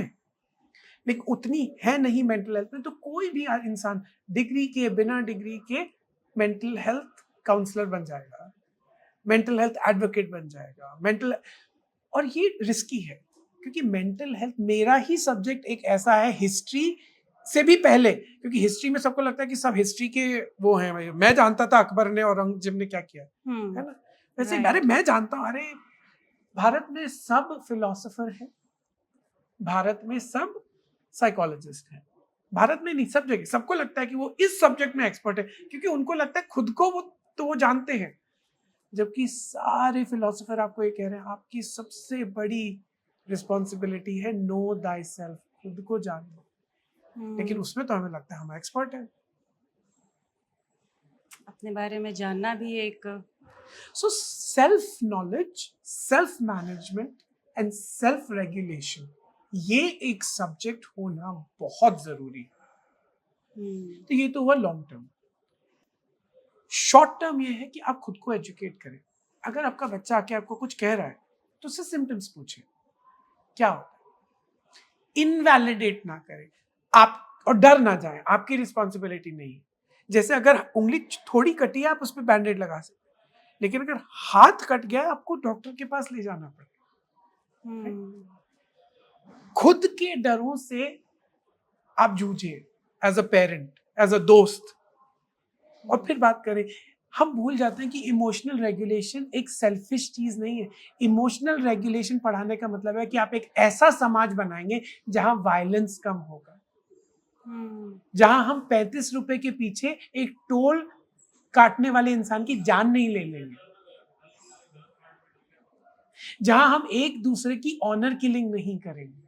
लेकिन उतनी है नहीं मेंटल हेल्थ में, तो कोई भी इंसान डिग्री के बिना डिग्री के मेंटल हेल्थ काउंसलर बन जाएगा, मेंटल हेल्थ एडवोकेट बन जाएगा, और ये रिस्की है क्योंकि मेंटल हेल्थ मेरा ही सब्जेक्ट एक ऐसा है हिस्ट्री से भी पहले, क्योंकि हिस्ट्री में सबको लगता है कि सब हिस्ट्री के वो हैं, मैं जानता था अकबर ने और औरंगजेब ने क्या किया, है ना, वैसे अरे मैं जानता हूँ, अरे भारत में सब फिलोसोफर हैं, भारत में सब साइकोलॉजिस्ट हैं, भारत में नहीं सब जगह सबको लगता है कि वो इस सब्जेक्ट में एक्सपर्ट है, क्योंकि उनको लगता है खुद को वो जानते हैं, जबकि सारे फिलोसोफर आपको ये कह रहे हैं आपकी सबसे बड़ी रिस्पॉन्सिबिलिटी है नो दाई सेल्फ, खुद को जानना। लेकिन उसमें तो हमें लगता है हम एक्सपर्ट हैं। अपने बारे में जानना भी एक so self knowledge, self management and self regulation, ये एक सब्जेक्ट होना बहुत जरूरी है। तो ये तो हुआ लॉन्ग टर्म। शॉर्ट टर्म ये है कि आप खुद को एजुकेट करें। अगर आपका बच्चा आके आपको कुछ कह रहा है तो उससे सिम्टम्स पूछें, क्या होता है, इनवैलिडेट ना करें आप, और डर ना जाएं, आपकी रिस्पॉन्सिबिलिटी नहीं है। जैसे अगर उंगली थोड़ी कटी है आप उस पर बैंडेड लगा सकते, लेकिन अगर हाथ कट गया आपको डॉक्टर के पास ले जाना पड़ेगा। खुद के डरों से आप जूझिए as a parent, as a दोस्त। और फिर बात करें, हम भूल जाते हैं कि इमोशनल रेगुलेशन एक सेल्फिश चीज नहीं है। इमोशनल रेगुलेशन पढ़ाने का मतलब है कि आप एक ऐसा समाज बनाएंगे जहां वायलेंस कम होगा, जहां हम 35 रुपए के पीछे एक टोल काटने वाले इंसान की जान नहीं ले लेंगे, जहां हम एक दूसरे की ऑनर किलिंग नहीं करेंगे।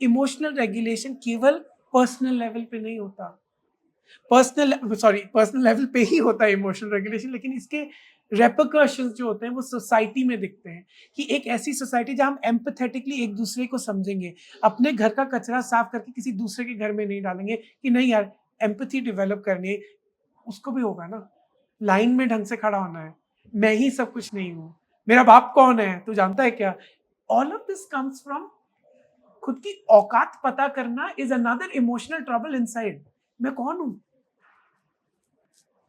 इमोशनल रेगुलेशन केवल पर्सनल लेवल पे नहीं होता, पर्सनल लेवल पे ही होता है इमोशनल रेगुलेशन, लेकिन इसके रेपरकशंस जो होते हैं वो सोसाइटी में दिखते हैं। कि एक ऐसी सोसाइटी जहां हम एम्पैथेटिकली एक दूसरे को समझेंगे, अपने घर का कचरा साफ करके किसी दूसरे के घर में नहीं डालेंगे कि नहीं यार एम्पैथी डेवलप करनी है, उसको भी होगा ना, लाइन में ढंग से खड़ा होना है, मैं ही सब कुछ नहीं हूं, मेरा बाप कौन है तू जानता है क्या। All of this comes from खुद की औकात पता करना is another emotional trouble inside. मैं कौन हूं?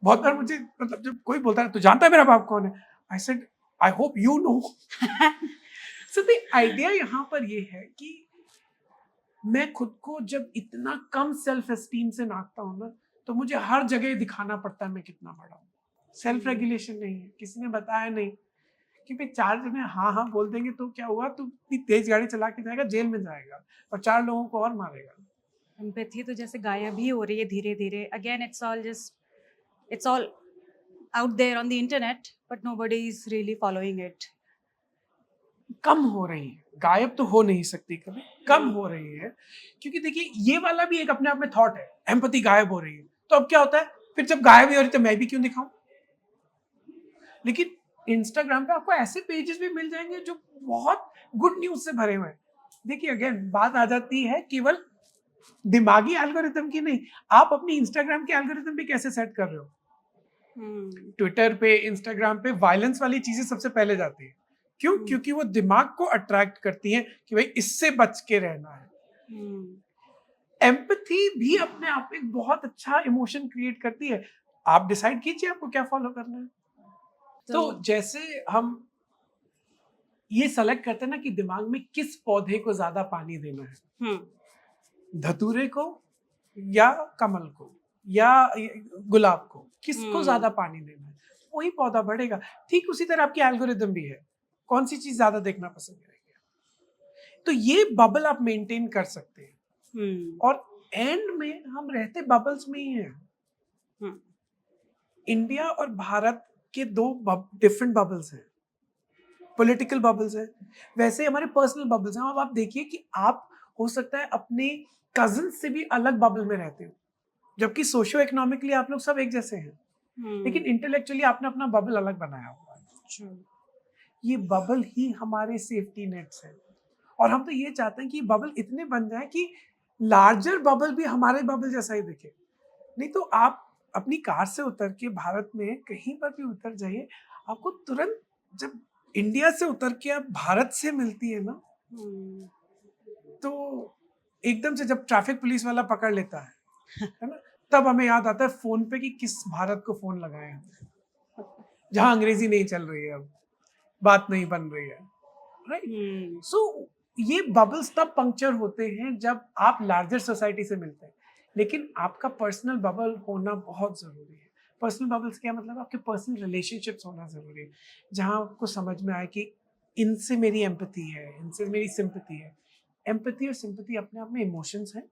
बहुत बार मुझे मतलब जब कोई बोलता है तो जानता है मेरा बाप कौन है, I said I hope you know. So the idea यहाँ पर ये है कि मैं खुद को जब इतना कम सेल्फ एस्टीम से नाचता हूँ ना, तो मुझे हर जगह दिखाना पड़ता है मैं कितना बड़ा हूँ। सेल्फ रेगुलेशन नहीं है, किसी ने बताया नहीं कि भाई 4 जने हाँ हाँ बोल देंगे तो क्या हुआ, तू इतनी तेज गाड़ी चला के जाएगा, जेल में जाएगा और 4 लोगों को और मारेगा। एम्पैथी तो जैसे गायब ही हो रही है धीरे धीरे। Again it's all out there on the internet, but nobody is really following it. कम हो रही है, गायब तो हो नहीं सकती कभी, कम हो रही है, क्योंकि देखिए ये वाला भी एक अपने आप में थॉट है, एम्पैथी गायब हो रही है, तो अब क्या होता है फिर जब गायब ही हो रही तो मैं भी क्यों दिखाऊं। लेकिन इंस्टाग्राम पे आपको ऐसे पेजेस भी मिल जाएंगे जो बहुत गुड न्यूज से भरे हुए हैं। देखिए अगेन बात आ जाती है केवल दिमागी एल्गोरिथम की नहीं, आप अपनी इंस्टाग्राम के एल्गोरिथम पे कैसे सेट कर रहे हो। ट्विटर पे, इंस्टाग्राम पे वायलेंस वाली चीजें सबसे पहले जाती है, क्यों? क्योंकि वो दिमाग को अट्रैक्ट करती हैं कि भाई इससे बच के रहना है। एम्पैथी भी अपने आप में एक बहुत अच्छा इमोशन क्रिएट करती है। आप डिसाइड कीजिए आपको क्या फॉलो करना है। तो जैसे हम ये सेलेक्ट करते हैं ना कि दिमाग में किस पौधे को ज्यादा पानी देना है, धतूरे को या कमल को, या गुलाब को, किसको हम्म। ज्यादा पानी देना है, वही पौधा बढ़ेगा। ठीक उसी तरह आपकी एल्गोरिदम भी है, कौन सी चीज ज्यादा देखना पसंद करेंगे। तो ये बबल आप मेंटेन कर सकते हैं, और एंड में हम रहते बबल्स में ही हैं। हम्म। इंडिया और भारत के दो डिफरेंट बबल्स हैं, पॉलिटिकल बबल्स हैं, वैसे हमारे पर्सनल बबल्स हैं। अब आप देखिए कि आप हो सकता है अपने कजिन से भी अलग बबल में रहते हो, जबकि सोशियो इकोनॉमिकली आप लोग सब एक जैसे हैं, लेकिन इंटेलेक्चुअली आपने अपना बबल अलग बनाया हुआ है। ये बबल ही हमारे सेफ्टी नेट्स हैं, और हम तो ये चाहते हैं कि बबल इतने बन जाए कि लार्जर बबल भी हमारे बबल जैसा ही दिखे। नहीं तो आप अपनी कार से उतर के भारत में कहीं पर भी उतर जाइए, आपको तुरंत जब इंडिया से उतर के आप भारत से मिलती है ना, तो एकदम से जब ट्रैफिक पुलिस वाला पकड़ लेता है ना, तब हमें याद आता है फोन पे कि किस भारत को फोन लगाए हमने, जहां अंग्रेजी नहीं चल रही है, अब बात नहीं बन रही है, राइट। सो ये बबल्स तब पंक्चर होते हैं जब आप लार्जर सोसाइटी से मिलते हैं, लेकिन आपका पर्सनल बबल होना बहुत जरूरी है। पर्सनल बबल्स क्या मतलब, आपके पर्सनल रिलेशनशिप्स होना जरूरी है, जहां आपको समझ में आए कि इनसे मेरी एम्पैथी है, इनसे मेरी सिंपैथी है। एम्पैथी और सिंपैथी अपने आप में इमोशंस हैं,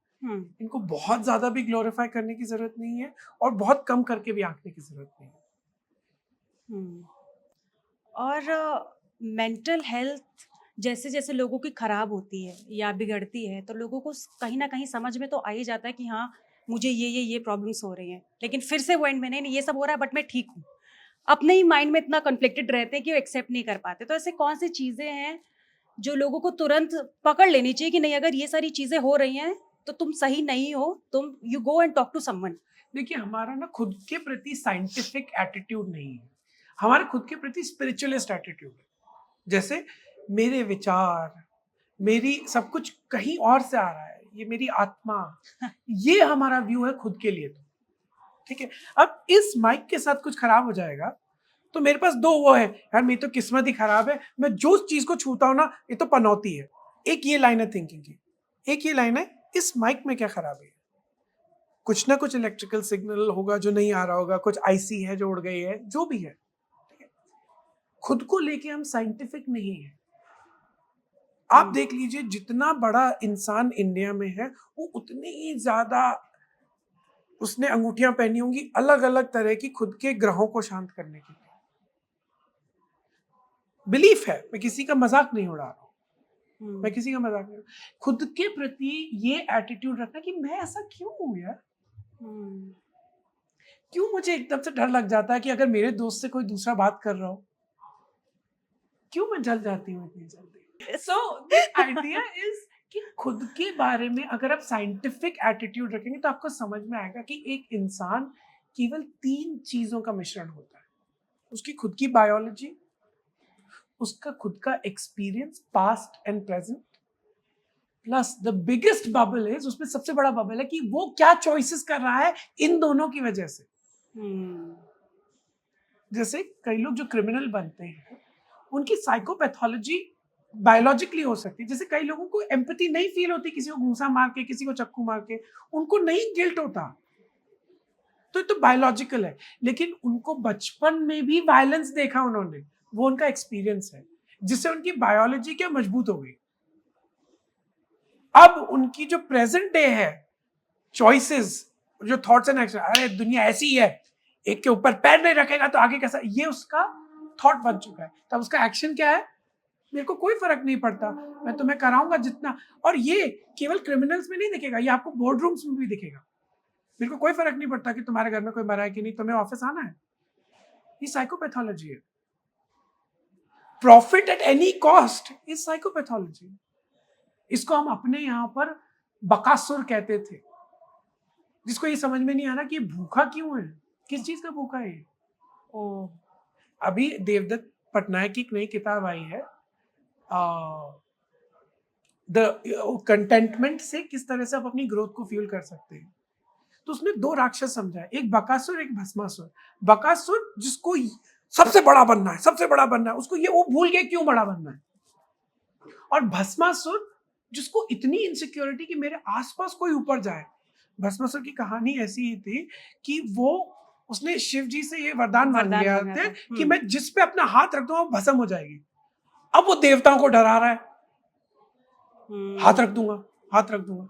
इनको बहुत ज्यादा भी ग्लोरीफाई करने की जरूरत नहीं है, और बहुत कम करके भी आंकने की जरूरत नहीं है। और मेंटल हेल्थ जैसे जैसे लोगों की खराब होती है या बिगड़ती है, तो लोगों को कहीं ना कहीं समझ में तो आ ही जाता है कि हाँ, मुझे ये प्रॉब्लम्स हो रही हैं, लेकिन फिर से वो एंड में नहीं, ये सब हो रहा है बट मैं ठीक हूँ। अपने ही माइंड में इतना कन्फ्लिक्टेड रहते हैं कि वो एक्सेप्ट नहीं कर पाते। तो ऐसे कौन सी चीज़ें हैं जो लोगों को तुरंत पकड़ लेनी चाहिए कि नहीं, अगर ये सारी चीज़ें हो रही हैं तो तुम सही नहीं हो, तुम you go and talk to someone. देखिए, हमारा ना खुद के प्रति साइंटिफिक एटीट्यूड नहीं है, हमारे खुद के प्रति स्पिरिचुअलिस्ट एटीट्यूड है। जैसे मेरे विचार, मेरी सब कुछ कहीं और से आ रहा है, ये मेरी आत्मा, ये हमारा व्यू है खुद के लिए। तो ठीक है, अब इस माइक के साथ कुछ खराब हो जाएगा तो मेरे पास दो वो है, यार मेरी तो किस्मत ही खराब है, मैं जो चीज को छूता हूं ना ये तो पनौती है। एक ये लाइन है थिंकिंग की, एक ये लाइन है इस माइक में क्या खराबी है, कुछ ना कुछ इलेक्ट्रिकल सिग्नल होगा जो नहीं आ रहा होगा, कुछ आईसी है जो उड़ गई है, जो भी है। खुद को लेके हम साइंटिफिक नहीं है। आप देख लीजिए जितना बड़ा इंसान इंडिया में है, वो उतनी ही ज्यादा उसने अंगूठियां पहनी होंगी अलग अलग तरह की खुद के ग्रहों को शांत करने के लिए। बिलीफ है, मैं किसी का मजाक नहीं उड़ा रहा हूं, मैं किसी का मजाक नहीं, खुद के प्रति ये एटीट्यूड रखना कि मैं ऐसा क्यों हूं यार, क्यों मुझे एकदम से डर लग जाता है कि अगर मेरे दोस्त से कोई दूसरा बात कर रहा हो, क्यों मैं जल जाती हूँ इतनी जल्दी। सो द आइडिया इज कि खुद के बारे में अगर आप साइंटिफिक एटीट्यूड रखेंगे तो आपको समझ में आएगा कि एक इंसान केवल 3 चीजों का मिश्रण होता है, उसकी खुद की बायोलॉजी, उसका खुद का experience past and present, plus the biggest bubble is, उसमें सबसे बड़ा बबल है कि वो क्या चॉइसेस कर रहा है इन दोनों की वजह से। जैसे कई लोग जो क्रिमिनल बनते हैं उनकी साइकोपैथोलॉजी बायोलॉजिकली हो सकती है। जैसे कई लोगों को एम्पैथी नहीं फील होती, किसी को घूंसा मार के, किसी को चक्कू मार के, उनको नहीं गिल्ट होता, तो ये तो बायोलॉजिकल है। लेकिन उनको बचपन में भी वायलेंस देखा उन्होंने, वो उनका एक्सपीरियंस है जिससे उनकी बायोलॉजी क्या मजबूत हो गई। अब उनकी जो प्रेजेंट डे है चॉइसेस, जो थॉट्स एंड एक्शन, अरे दुनिया ऐसी ही है, एक के ऊपर पैर नहीं रखेगा तो आगे कैसा, ये उसका थॉट बन चुका है। तब उसका एक्शन क्या है, मेरे को कोई फर्क नहीं पड़ता, मैं तुम्हें कराऊंगा जितना। और ये केवल क्रिमिनल्स में नहीं दिखेगा, ये आपको बोर्ड रूम्स में भी दिखेगा। मेरे को कोई फर्क नहीं पड़ता कि तुम्हारे घर में कोई मरा है कि नहीं, तुम्हें ऑफिस आना है। ये साइकोपैथोलॉजी है। Profit at any cost is psychopathology. इसको हम अपने यहाँ पर बकासुर कहते थे, जिसको ये समझ में नहीं आ रहा कि ये भूखा क्यों है, किस चीज का भूखा है ये। अभी देवदत्त पटनायक की एक नई किताब आई है, द कंटेंटमेंट से किस तरह से आप अपनी ग्रोथ को फ्यूल कर सकते हैं। तो उसने 2 राक्षस समझा है, एक बकासुर एक भस्मासुर। बकासुर जिसको सबसे बड़ा बनना है, सबसे बड़ा बनना है, उसको ये वो भूल गया क्यों बड़ा बनना है। और भस्मासुर जिसको इतनी इनसिक्योरिटी कि मेरे आसपास कोई ऊपर जाए, भस्मासुर की कहानी ऐसी ही थी कि वो उसने शिव जी से ये वरदान मांग वरदान लिया मांगा था था। कि मैं जिस पे अपना हाथ रख दूंगा वो भस्म हो जाएगी। अब वो देवताओं को डरा रहा है, हाथ रख दूंगा, हाथ रख दूंगा।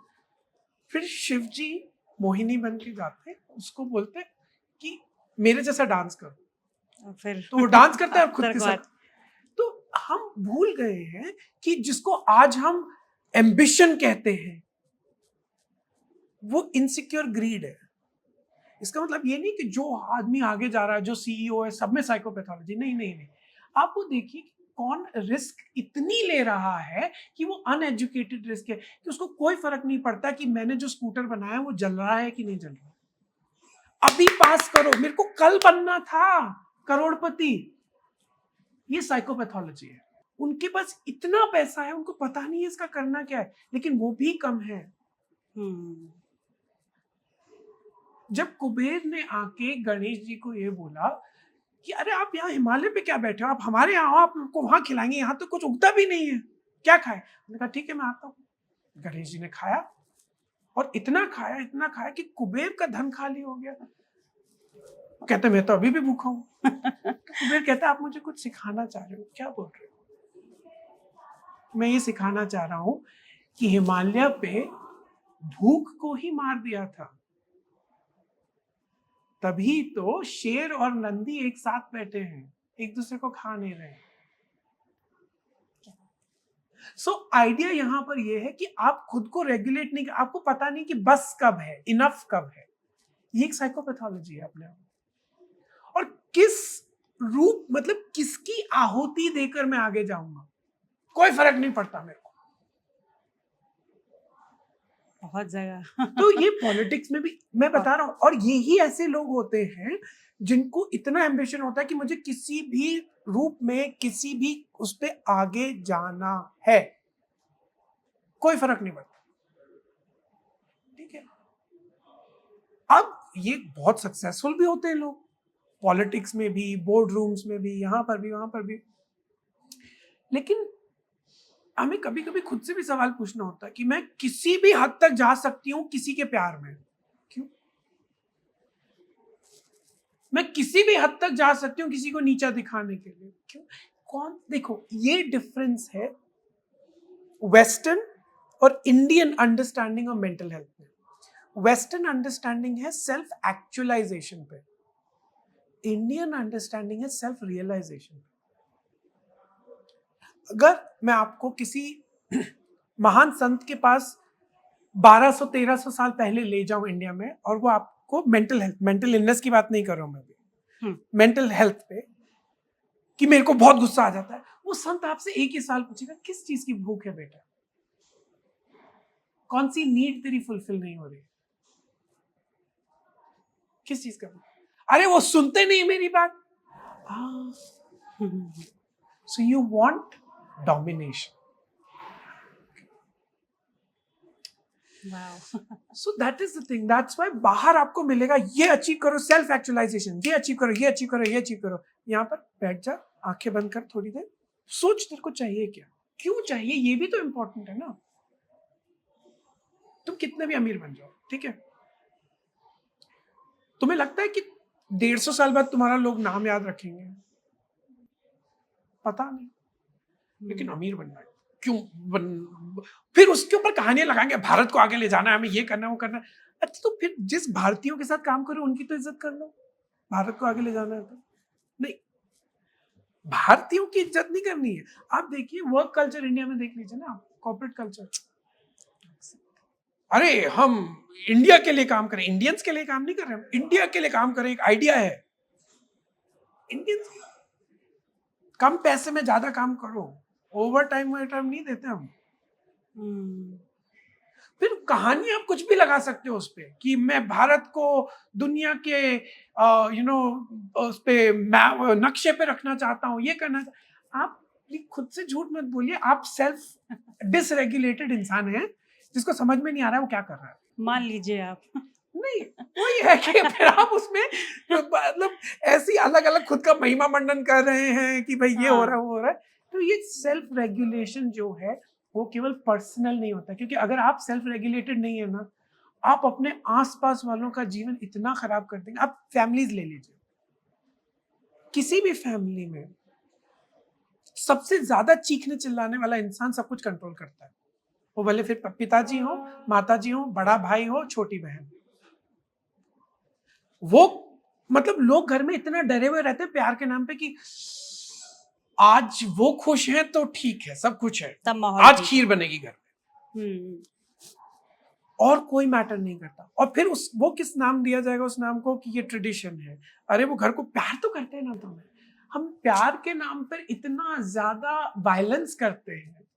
फिर शिव जी मोहिनी बन के जाते, उसको बोलते कि मेरे जैसा डांस करो, फिर तो वो डांस करता है और खुद के साथ। आतंकवाद। तो हम भूल गए हैं कि जिसको आज हम एम्बिशन कहते हैं वो इनसिक्योर ग्रीड है। इसका मतलब ये नहीं कि जो आदमी आगे जा रहा है, जो सीईओ है, सब में साइकोपैथोलॉजी, नहीं नहीं नहीं। आप वो देखिए कि कौन रिस्क इतनी ले रहा है कि वो अनएजुकेटेड रिस्क है कि उसको कोई फर्क नहीं पड़ता कि मैंने जो स्कूटर बनाया वो जल रहा है कि नहीं जल रहा। अभी पास करो, मेरे को कल बनना था करोड़पति। ये साइकोपैथोलॉजी है। उनके पास इतना पैसा है, उनको पता नहीं है इसका करना क्या है, लेकिन वो भी कम है। जब कुबेर ने आके गणेश जी को ये बोला कि अरे आप यहाँ हिमालय पे क्या बैठे हो, आप हमारे यहाँ आओ, आपको वहां खिलाएंगे, यहाँ तो कुछ उगता भी नहीं है, क्या खाए। उन्होंने कहा ठीक है मैं आता हूँ। गणेश जी ने खाया और इतना खाया कि कुबेर का धन खाली हो गया। कहते मैं तो अभी भी भूखा हूँ। कुबेर कहता आप मुझे कुछ सिखाना चाह रहे हो, क्या बोल रहे हो। मैं ये सिखाना चाह रहा हूँ कि हिमालय पे भूख को ही मार दिया था, तभी तो शेर और नंदी एक साथ बैठे हैं, एक दूसरे को खा नहीं रहे। सो आइडिया यहां पर यह है कि आप खुद को रेगुलेट नहीं, आपको पता नहीं कि बस कब है, इनफ कब है। ये एक साइकोपैथोलॉजी है अपने आप। और किस रूप, मतलब किसकी आहुति देकर मैं आगे जाऊंगा, कोई फर्क नहीं पड़ता मेरे को। बहुत जगह। तो ये पॉलिटिक्स में भी मैं बता रहा हूं, और यही ऐसे लोग होते हैं जिनको इतना एम्बिशन होता है कि मुझे किसी भी रूप में, किसी भी उस पे आगे जाना है, कोई फर्क नहीं पड़ता। ठीक है। अब ये बहुत सक्सेसफुल भी होते हैं लोग, पॉलिटिक्स में भी, बोर्ड रूम्स में भी, यहां पर भी, वहां पर भी। लेकिन हमें कभी कभी खुद से भी सवाल पूछना होता है कि मैं किसी भी हद तक जा सकती हूं किसी के प्यार में, क्यों? मैं किसी भी हद तक जा सकती हूँ किसी को नीचा दिखाने के लिए, क्यों? कौन? देखो ये डिफरेंस है वेस्टर्न और Indian understanding of mental health में। वेस्टर्न अंडरस्टैंडिंग है सेल्फ एक्चुअलाइजेशन पे, इंडियन अंडरस्टैंडिंग है सेल्फ रियलाइजेशन पे। अगर मैं आपको किसी महान संत के पास 1200-1300 साल पहले ले जाऊं इंडिया में, और वो आपको मेंटल हेल्थ, मेंटल इलनेस की बात नहीं कर रहा हूं मैं भी, मेंटल हेल्थ पे, कि मेरे को बहुत गुस्सा आ जाता है, वो संत आपसे एक ही साल पूछेगा किस चीज की भूख है बेटा, कौन सी नीड तेरी फुलफिल नहीं हो रही, किस चीज का भूख? अरे वो सुनते नहीं मेरी बात। So you want domination. So that is the thing, that's why बाहर आपको मिलेगा ये अचीव करो, सेल्फ एक्चुअलाइजेशन, ये अचीव करो, ये अचीव करो, ये अचीव करो। यहाँ पर बैठ जा, आंखें बंद कर थोड़ी देर, सोच तेरे को चाहिए क्या, क्यों चाहिए, ये भी तो इंपॉर्टेंट है ना। तुम कितने भी अमीर बन जाओ, ठीक है, तुम्हें लगता है कि 150 साल बाद तुम्हारा लोग नाम याद रखेंगे? पता नहीं। लेकिन अमीर बनना है, क्यों फिर उसके ऊपर कहानियां लगाएंगे, भारत को आगे ले जाना है, हमें ये करना है, वो करना है। अच्छा तो फिर जिस भारतीयों के साथ काम करो उनकी तो इज्जत कर लो, भारत को आगे ले जाना है तो। नहीं, भारतीयों की इज्जत नहीं करनी है। आप देखिए वर्क कल्चर इंडिया में देख लीजिए ना, कॉर्पोरेट कल्चर। अरे हम इंडिया के लिए काम करें, इंडियंस के लिए काम नहीं कर रहे, हम इंडिया के लिए काम करें, एक आइडिया है। इंडियंस कम पैसे में ज्यादा काम करो, ओवर टाइम नहीं देते हम। फिर कहानी आप कुछ भी लगा सकते हो उस पे कि मैं भारत को दुनिया के उस पे नक्शे पे रखना चाहता हूँ, ये करना आप खुद से झूठ मत बोलिए। आप सेल्फ डिसरेगुलेटेड इंसान हैं जिसको समझ में नहीं आ रहा है वो क्या कर रहा है। मान लीजिए आप। नहीं, वही है कि फिर आप उसमें मतलब ऐसी अलग अलग खुद का महिमा मंडन कर रहे हैं कि भाई ये हो रहा है, वो हो रहा है। तो ये सेल्फ रेगुलेशन जो है वो केवल पर्सनल नहीं होता, क्योंकि अगर आप सेल्फ रेगुलेटेड नहीं है ना, आप अपने आसपास वालों का जीवन इतना खराब कर देंगे। आप फैमिलीज ले लीजिए, किसी भी फैमिली में सबसे ज्यादा चीखने चिल्लाने वाला इंसान सब कुछ कंट्रोल करता है। वो भले फिर पिताजी हो, माताजी हो, बड़ा भाई हो, छोटी बहन। वो मतलब लोग घर में इतना डरे हुए रहते हैं प्यार के नाम पे कि आज वो खुश हैं तो ठीक है, सब कुछ है, तब माहौल आज ठीक खीर बनेगी घर में, हम्म और कोई मैटर नहीं करता। और फिर उस वो किस नाम दिया जाएगा उस नाम को कि ये ट्रेडिशन है। अरे वो घर को प्यार तो करते हैं ना, तो हम प्यार के नाम पर इतना ज्यादा वायलेंस करते हैं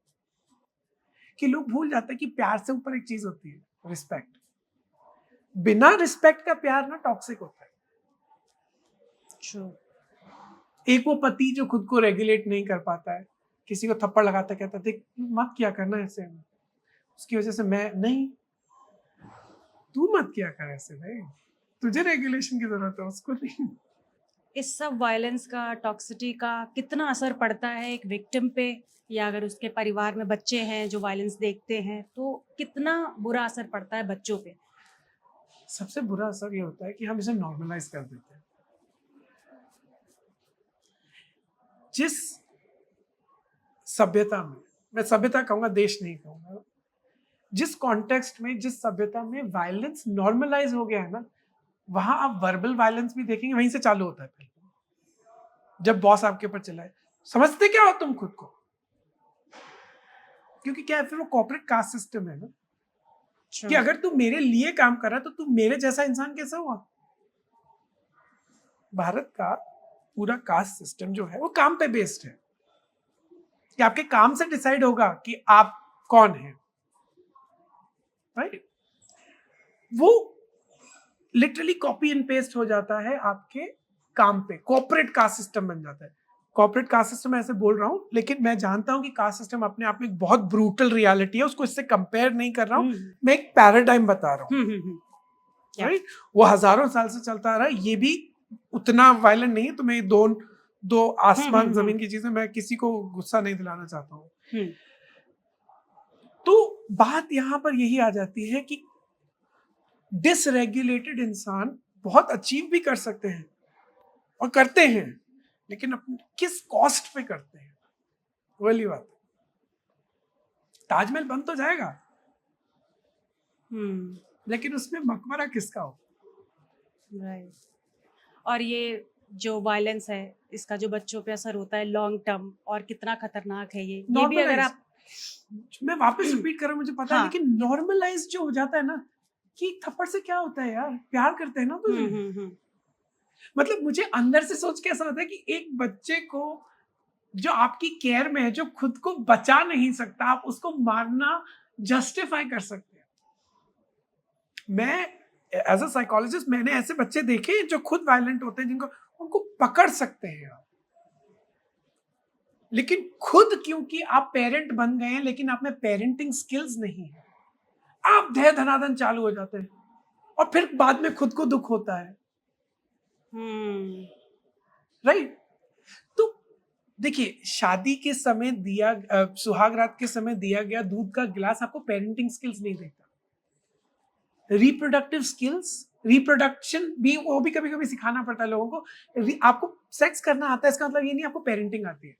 कि लोग भूल जाते हैं कि प्यार से ऊपर एक चीज होती है, रिस्पेक्ट। बिना रिस्पेक्ट का प्यार ना टॉक्सिक होता है। ट्रू एक वो पति जो खुद को रेगुलेट नहीं कर पाता है, किसी को थप्पड़ लगाता कहता देख मत क्या करना ऐसे, उसकी वजह से मैं नहीं, तू मत क्या कर ऐसे भाई, तुझे रेगुलेशन की जरूरत है, उसको नहीं। इस सब वायलेंस का टॉक्सिटी का कितना असर पड़ता है एक विक्टिम पे, या अगर उसके परिवार में बच्चे हैं जो वायलेंस देखते हैं तो कितना बुरा असर पड़ता है बच्चों पे? सबसे बुरा असर ये होता है कि हम इसे नॉर्मलाइज कर देते हैं। जिस सभ्यता में, मैं सभ्यता कहूंगा, देश नहीं कहूंगा, जिस कॉन्टेक्स्ट में, जिस सभ्यता में वायलेंस नॉर्मलाइज हो गया है ना, वहां आप वर्बल वायलेंस भी देखेंगे, वहीं से चालू होता है पहले। जब बॉस आपके ऊपर चिल्लाए, समझते क्या हो तुम खुद को? क्योंकि क्या है, फिर वो कॉर्पोरेट कास्ट सिस्टम है ना, कि अगर तू मेरे लिए काम कर रहा है तो तू मेरे जैसा इंसान कैसा हुआ? भारत का पूरा कास्ट सिस्टम जो है वो काम पे बेस्ड है, कि आपके काम से डिसाइड होगा कि आप कौन है, राइट? वो लिटरली कॉपी एंड पेस्ट हो जाता है आपके काम पे, कॉर्पोरेट कास्ट सिस्टम बन जाता है। कॉर्पोरेट कास्ट सिस्टम ऐसे बोल रहा हूं, लेकिन मैं जानता हूं कि कास्ट सिस्टम अपने आप में एक बहुत ब्रूटल रियलिटी है, उसको इससे कंपेयर नहीं कर रहा हूं, मैं एक पैराडाइम बता रहा हूं, राइट? वो हजारों साल से चलता आ रहा है, ये भी उतना वायलेंट नहीं है। तो मैं दो आसमान जमीन की चीजें, मैं किसी को गुस्सा नहीं दिलाना चाहता हूँ। तो बात यहां पर यही आ जाती है कि डिसरेगुलेटेड इंसान बहुत अचीव भी कर सकते हैं और करते हैं, लेकिन अपने किस कॉस्ट पे करते हैं, वाली बात। ताजमहल बन तो जाएगा, लेकिन उसमें मकबरा किसका हो? राइट। और ये जो वायलेंस है इसका जो बच्चों पे असर होता है लॉन्ग टर्म, और कितना खतरनाक है ये भी अगर आप मैं वापस रिपीट कर रहा हूं, मुझे पता है, हाँ। लेकिन नॉर्मलाइज जो हो जाता है ना, कि थप्पड़ से क्या होता है यार, प्यार करते हैं ना तुझे। मतलब मुझे अंदर से सोच के ऐसा होता है कि एक बच्चे को जो आपकी केयर में है, जो खुद को बचा नहीं सकता, आप उसको मारना जस्टिफाई कर सकते हैं। मैं एज अ साइकोलॉजिस्ट मैंने ऐसे बच्चे देखे जो खुद वायलेंट होते हैं, जिनको उनको पकड़ सकते हैं आप, लेकिन खुद क्योंकि आप पेरेंट बन गए हैं लेकिन आप में पेरेंटिंग स्किल्स नहीं है, आप धय धनादन चालू हो जाते हैं, और फिर बाद में खुद को दुख होता है, राइट? तो देखिए, शादी के समय दिया सुहाग रात के समय दिया गया दूध का गिलास आपको पेरेंटिंग स्किल्स नहीं देता। रिप्रोडक्टिव स्किल्स, रिप्रोडक्शन भी, वो भी कभी कभी सिखाना पड़ता है लोगों को। आपको सेक्स करना आता है इसका मतलब ये नहीं आपको पेरेंटिंग आती है।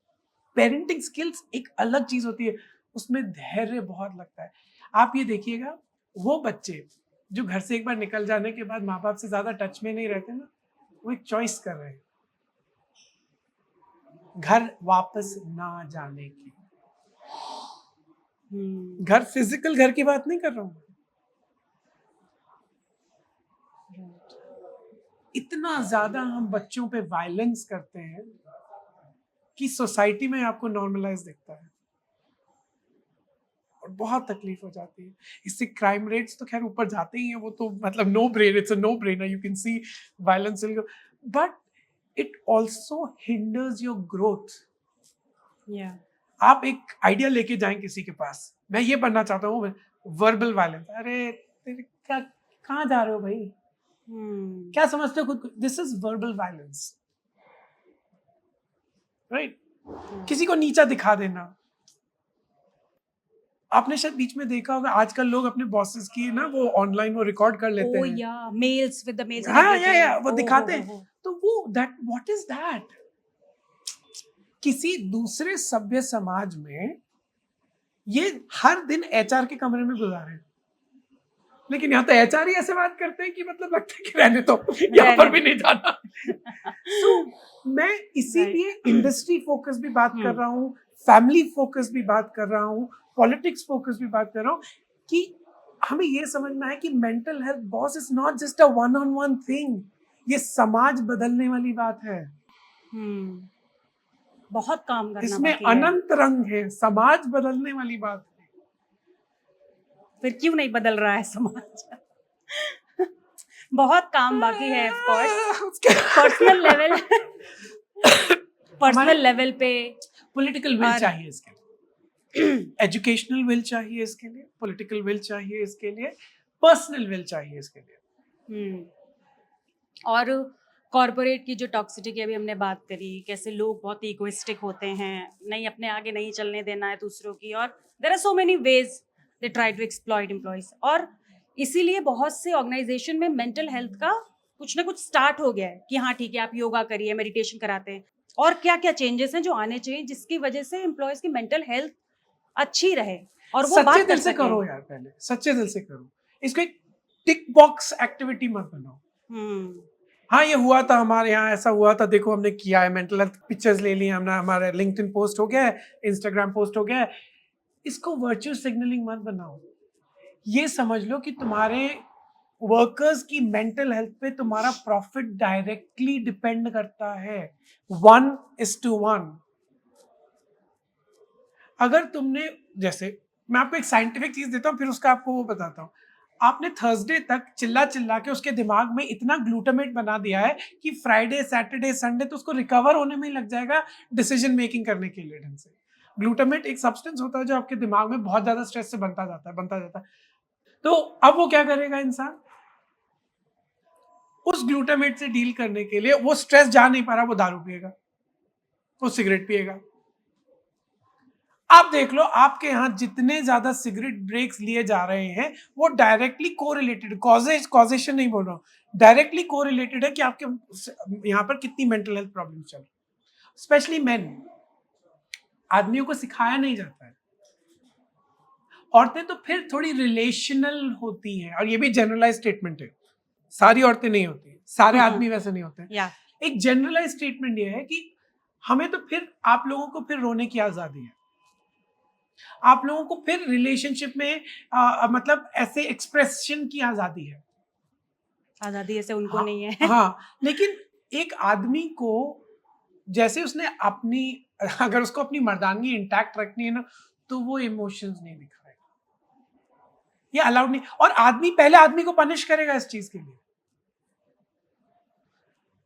पेरेंटिंग स्किल्स एक अलग चीज होती है, उसमें धैर्य बहुत लगता है। आप ये देखिएगा, वो बच्चे जो घर से एक बार निकल जाने के बाद माँ बाप से ज्यादा टच में नहीं रहते ना, वो एक चॉइस कर रहे हैं घर वापस ना जाने की। घर फिजिकल घर की बात नहीं कर रहा हूं, इतना ज्यादा हम बच्चों पे वायलेंस करते हैं कि सोसाइटी में आपको नॉर्मलाइज दिखता है, और बहुत तकलीफ हो जाती है। इससे क्राइम रेट्स तो खैर ऊपर जाते ही हैं, वो तो मतलब no brain, it's a no brainer, you can see violence, but it also hinders your growth. आप एक आइडिया लेके जाएं किसी के पास, मैं ये बनना चाहता हूँ, वर्बल वायलेंस, अरे तेरे क्या, कहाँ जा रहे हो भाई, क्या समझते हो खुद को? This is verbal violence, right? किसी को नीचा दिखा देना, आपने शायद बीच में देखा होगा, आजकल लोग अपने बॉसेस की ना वो ऑनलाइन वो रिकॉर्ड कर लेते Oh हैं। yeah, mails with the mails and हाँ, या everything. वो Oh दिखाते ho हैं। ho ho. तो वो दैट व्हाट इज दैट? किसी दूसरे सभ्य समाज में ये हर दिन एचआर के कमरे में गुजारे हैं। लेकिन यहाँ तो एचआर ही ऐसे बात करते हैं कि मतलब लगता है कि रहने दो, यहाँ पर भी नहीं जाना। सो मैं इसीलिए इंडस्ट्री फोकस भी बात कर रहा हूँ, फैमिली फोकस भी बात कर रहा हूँ, पॉलिटिक्स फोकस भी बात कर रहा हूँ कि हमें ये समझना है कि mental health boss is not just a one on one thing, ये समाज बदलने वाली बात है। बहुत काम करना इसमें बाकी है। अनंत रंग है, समाज बदलने वाली बात है। फिर क्यों नहीं बदल रहा है समाज? बहुत काम बाकी है of course, personal level personal level पे पॉलिटिकल विल और- चाहिए इसके लिए, एजुकेशनल विल चाहिए इसके लिए, पॉलिटिकल विल चाहिए इसके लिए, पर्सनल विल चाहिए इसके लिए। और कॉर्पोरेट की जो टॉक्सिटी की अभी हमने बात करी, कैसे लोग बहुत इगोइस्टिक होते हैं, नहीं अपने आगे नहीं चलने देना है दूसरों की, और there are so many ways they try to exploit employees. और इसीलिए बहुत से ऑर्गेनाइजेशन में मेंटल हेल्थ का कुछ ना कुछ स्टार्ट हो गया है कि हाँ ठीक है आप योगा करिए, मेडिटेशन कराते हैं, और क्या क्या चेंजेस हैं जो आने चाहिए जिसकी वजह से एम्प्लॉयज की मेंटल हेल्थ अच्छी रहे और वो सच्चे बात कर दिल से सकें। करो यार, पहले सच्चे दिल से करो, इसको एक टिक बॉक्स एक्टिविटी मत बनाओ। हाँ ये हुआ था हमारे यहाँ, ऐसा हुआ था, देखो हमने किया है, मेंटल हेल्थ पिक्चर्स ले ली हमने, हमारे लिंक्डइन पोस्ट हो गया है, इंस्टाग्राम पोस्ट हो गया है। इसको वर्चुअल सिग्नलिंग मत बनाओ। ये समझ लो कि तुम्हारे वर्कर्स की मेंटल हेल्थ पे तुम्हारा प्रॉफिट डायरेक्टली डिपेंड करता है, 1:1। अगर तुमने, जैसे मैं आपको एक साइंटिफिक चीज देता हूँ फिर उसका आपको वो बताता हूँ। आपने थर्सडे तक चिल्ला चिल्ला के उसके दिमाग में इतना ग्लूटामेट बना दिया है कि फ्राइडे सैटरडे संडे तो उसको रिकवर होने में ही लग जाएगा डिसीजन मेकिंग करने के लिए ढंग से। ग्लूटामेट एक सब्सटेंस होता है जो आपके दिमाग में बहुत ज्यादा स्ट्रेस से बनता जाता है। तो अब वो क्या करेगा इंसान, उस ग्लूटामेट से डील करने के लिए वो स्ट्रेस जा नहीं पा रहा, वो दारू पिएगा, वो सिगरेट पिएगा। आप देख लो आपके यहाँ जितने ज्यादा सिगरेट ब्रेक्स लिए जा रहे हैं वो डायरेक्टली कोरिलेटेड, कॉजेशन नहीं बोल रहा हूँ, डायरेक्टली कोरिलेटेड है कि आपके यहाँ पर कितनी मेंटल हेल्थ प्रॉब्लम चल रही है। स्पेशली मेन, आदमियों को सिखाया नहीं जाता है। औरतें तो फिर थोड़ी रिलेशनल होती हैं, और ये भी जनरलाइज स्टेटमेंट है, सारी औरतें नहीं होती, सारे आदमी वैसे नहीं होते हैं। एक जनरलाइज स्टेटमेंट ये है कि हमें तो फिर, आप लोगों को फिर रोने की आजादी है, आप लोगों को फिर रिलेशनशिप में मतलब ऐसे एक्सप्रेशन की आजादी है। आजादी ऐसे उनको हाँ, नहीं है। हाँ, लेकिन एक आदमी को जैसे उसने अपनी, अगर उसको अपनी मर्दानगी इंटैक्ट रखनी है ना, तो वो इमोशंस नहीं दिखाएगा, ये अलाउड नहीं। और आदमी पहले आदमी को पनिश करेगा इस चीज के लिए,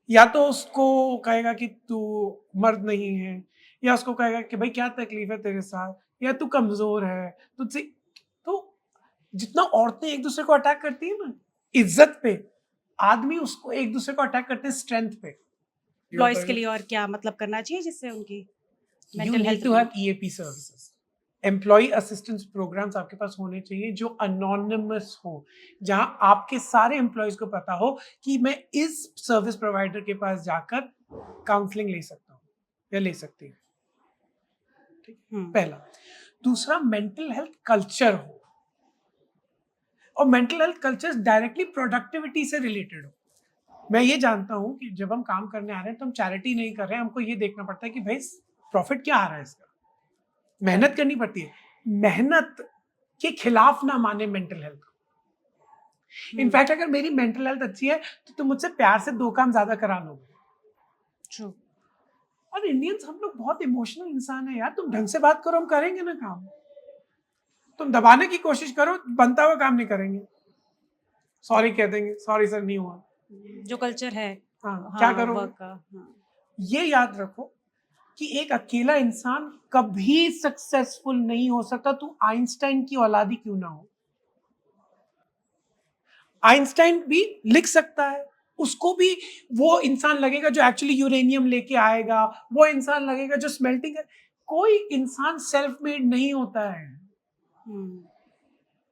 या तो उसको कहेगा कि तू मर्द नहीं है, या उसको कहेगा कि भाई क्या तकलीफ है तेरे साथ, या तू कमजोर है तुझसे। तो जितना औरतें एक दूसरे को अटैक करती है ना इज्जत पे, आदमी उसको एक दूसरे को अटैक करते हैं स्ट्रेंथ पे। एम्प्लॉयज के लिए और क्या मतलब करना चाहिए जिससे उनकी You mental need health to have EAP services, employee assistance programs आपके पास होने चाहिए जो अनोनिमस हो, जहां आपके सारे एम्प्लॉयज को पता हो कि मैं इस सर्विस प्रोवाइडर के पास जाकर काउंसलिंग ले सकता हूँ या ले सकती हूँ। ठीक, पहला। दूसरा, मेंटल हेल्थ कल्चर हो, और mental health culture directly productivity से रिलेटेड हो। मैं ये जानता हूँ कि जब हम काम करने आ रहे हैं तो हम चैरिटी नहीं कर रहे हैं, हमको ये देखना पड़ता है कि भाई प्रॉफिट क्या आ रहा है इसका, मेहनत करनी पड़ती है। मेहनत के खिलाफ ना माने मेंटल हेल्थ को। इनफैक्ट अगर मेरी मेंटल हेल्थ अच्छी है तो तुम मुझसे प्यार से 2 काम ज्यादा करा लोगे। ट्रू। और इंडियंस हम लोग बहुत इमोशनल इंसान है यार, तुम ढंग से बात करो हम करेंगे ना काम, तुम दबाने की कोशिश करो बनता हुआ काम नहीं करेंगे, सॉरी कह देंगे, सॉरी सर नहीं हुआ, जो कल्चर है। हाँ, क्या करो। वर्क का। ये याद रखो कि एक अकेला इंसान कभी सक्सेसफुल नहीं हो सकता, तू आइंस्टाइन की औलादी क्यों ना हो। आइंस्टाइन भी लिख सकता है, उसको भी वो इंसान लगेगा जो एक्चुअली यूरेनियम लेके आएगा, वो इंसान लगेगा जो स्मेल्टिंग है। कोई इंसान सेल्फ मेड नहीं होता है। हम्म,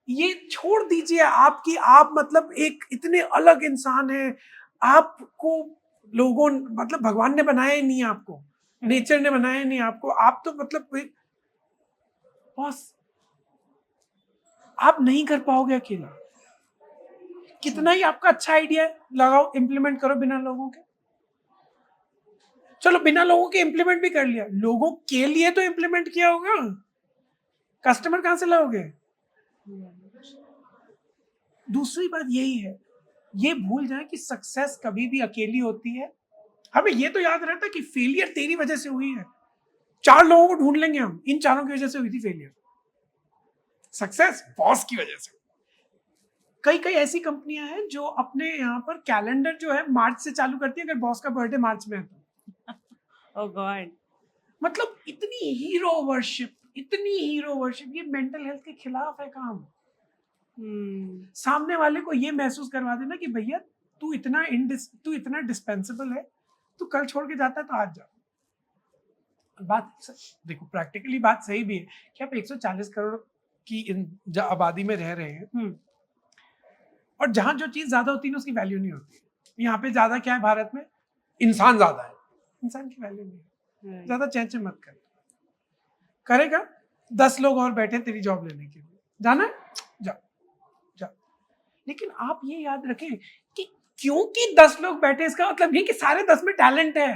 ये छोड़ दीजिए आपकी, आप मतलब एक इतने अलग इंसान है, आपको लोगों मतलब भगवान ने बनाया ही नहीं आपको, नेचर ने बनाया ही नहीं आपको, आप तो मतलब बॉस आप नहीं कर पाओगे अकेला। कितना ही आपका अच्छा आइडिया है, लगाओ इम्प्लीमेंट करो बिना लोगों के। चलो बिना लोगों के इम्प्लीमेंट भी कर लिया, लोगों के लिए तो इम्प्लीमेंट किया होगा, कस्टमर कहां से लाओगे? दूसरी बात यही है, ये भूल जाए कि सक्सेस कभी भी अकेली होती है। हमें ये तो याद रहता है कि फेलियर तेरी वजह से हुई है, 4 लोगों को ढूंढ लेंगे हम, इन 4 की वजह से हुई थी फेलियर। सक्सेस बॉस की वजह से। कई कई ऐसी कंपनियां हैं जो अपने यहाँ पर कैलेंडर जो है मार्च से चालू करती है, अगर बॉस का बर्थडे मार्च में है तो। ओह गॉड। मतलब इतनी हीरो वर्शिप, इतनी हीरो वर्शिप, ये मेंटल हेल्थ के खिलाफ है काम। सामने वाले को ये महसूस करवा देना कि भैया तू इतना डिस्पेंसेबल है, तू कल छोड़ के जाता है तो आज जा। बात देखो प्रैक्टिकली बात सही भी है कि आप 140 करोड़ की आबादी में रह रहे हैं, और जहां जो चीज ज्यादा होती है ना उसकी वैल्यू नहीं होती। यहाँ पे ज्यादा क्या है भारत में, इंसान ज्यादा है, इंसान की वैल्यू नहीं है। ज्यादा चेंचे मत कर, करेगा 10 लोग और बैठे तेरी जॉब लेने के लिए, जाना है जा जा। लेकिन आप ये याद रखें कि क्योंकि 10 लोग बैठे इसका मतलब नहीं कि सारे 10 में टैलेंट है,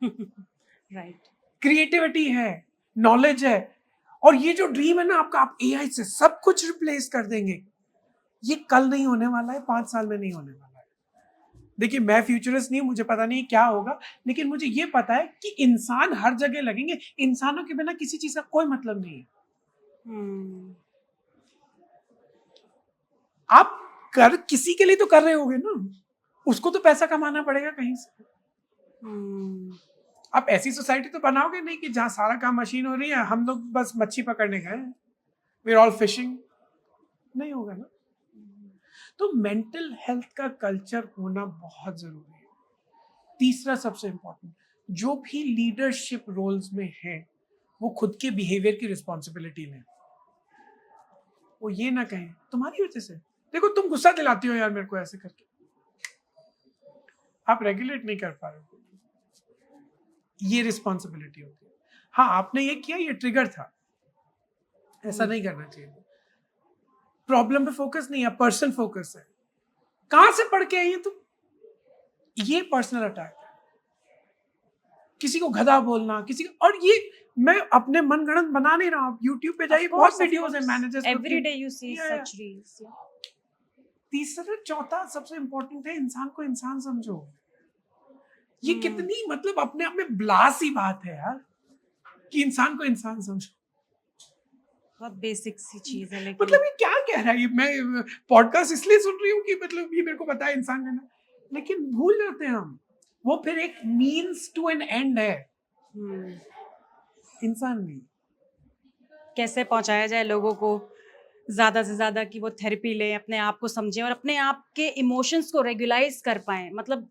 राइट, क्रिएटिविटी है, नॉलेज है। और ये जो ड्रीम है ना आपका, आप एआई से सब कुछ रिप्लेस कर देंगे, ये कल नहीं होने वाला है, 5 साल में नहीं होने वाला है। देखिए मैं फ्यूचरिस्ट नहीं हूं, मुझे पता नहीं क्या होगा, लेकिन मुझे ये पता है कि इंसान हर जगह लगेंगे, इंसानों के बिना किसी चीज का कोई मतलब नहीं है। आप कर किसी के लिए तो कर रहे होगे ना, उसको तो पैसा कमाना पड़ेगा कहीं से। आप ऐसी सोसाइटी तो बनाओगे नहीं कि जहां सारा काम मशीन हो रही है, हम लोग बस मच्छी पकड़ने गए, वी आर ऑल फिशिंग, नहीं होगा ना। तो मेंटल हेल्थ का कल्चर होना बहुत जरूरी है। तीसरा सबसे इंपॉर्टेंट, जो भी लीडरशिप रोल्स में है वो खुद के बिहेवियर की रिस्पॉन्सिबिलिटी लें। वो ये ना कहें तुम्हारी वजह से, देखो तुम गुस्सा दिलाती हो यार मेरे को ऐसे करके, आप रेगुलेट नहीं कर पा रहे हो, ये रिस्पॉन्सिबिलिटी होती है। हाँ आपने ये किया, ये ट्रिगर था, ऐसा नहीं करना चाहिए। प्रॉब्लम पे फोकस नहीं है, पर्सन फोकस है। कहां से पढ़ के आई है तुम, ये पर्सनल अटैक है। किसी को गधा बोलना, किसी को, और ये मैं अपने मनगढ़ंत बना नहीं रहा हूं, YouTube पे जाइए बहुत वीडियोस है managers every day you see such reels. तीसरा चौथा सबसे इंपॉर्टेंट है, इंसान को इंसान समझो। ये कितनी मतलब अपने आप में ब्लासी बात है यार, कि इंसान को इंसान समझो। बहुत बेसिक सी चीज है, लेकिन मतलब ये क्या कह रहा है, ये मैं पॉडकास्ट इसलिए सुन रही हूँ कि मतलब ये मेरे को पता है इंसान है, लेकिन भूल जाते हैं हम, वो फिर एक मीन्स टू एन एंड है, इंसान नहीं। कैसे पहुंचाया जाए लोगों को ज्यादा से ज्यादा कि वो थेरेपी लें, अपने आप को समझें और अपने आप के इमोशंस को रेगुलाइज कर पाएं। मतलब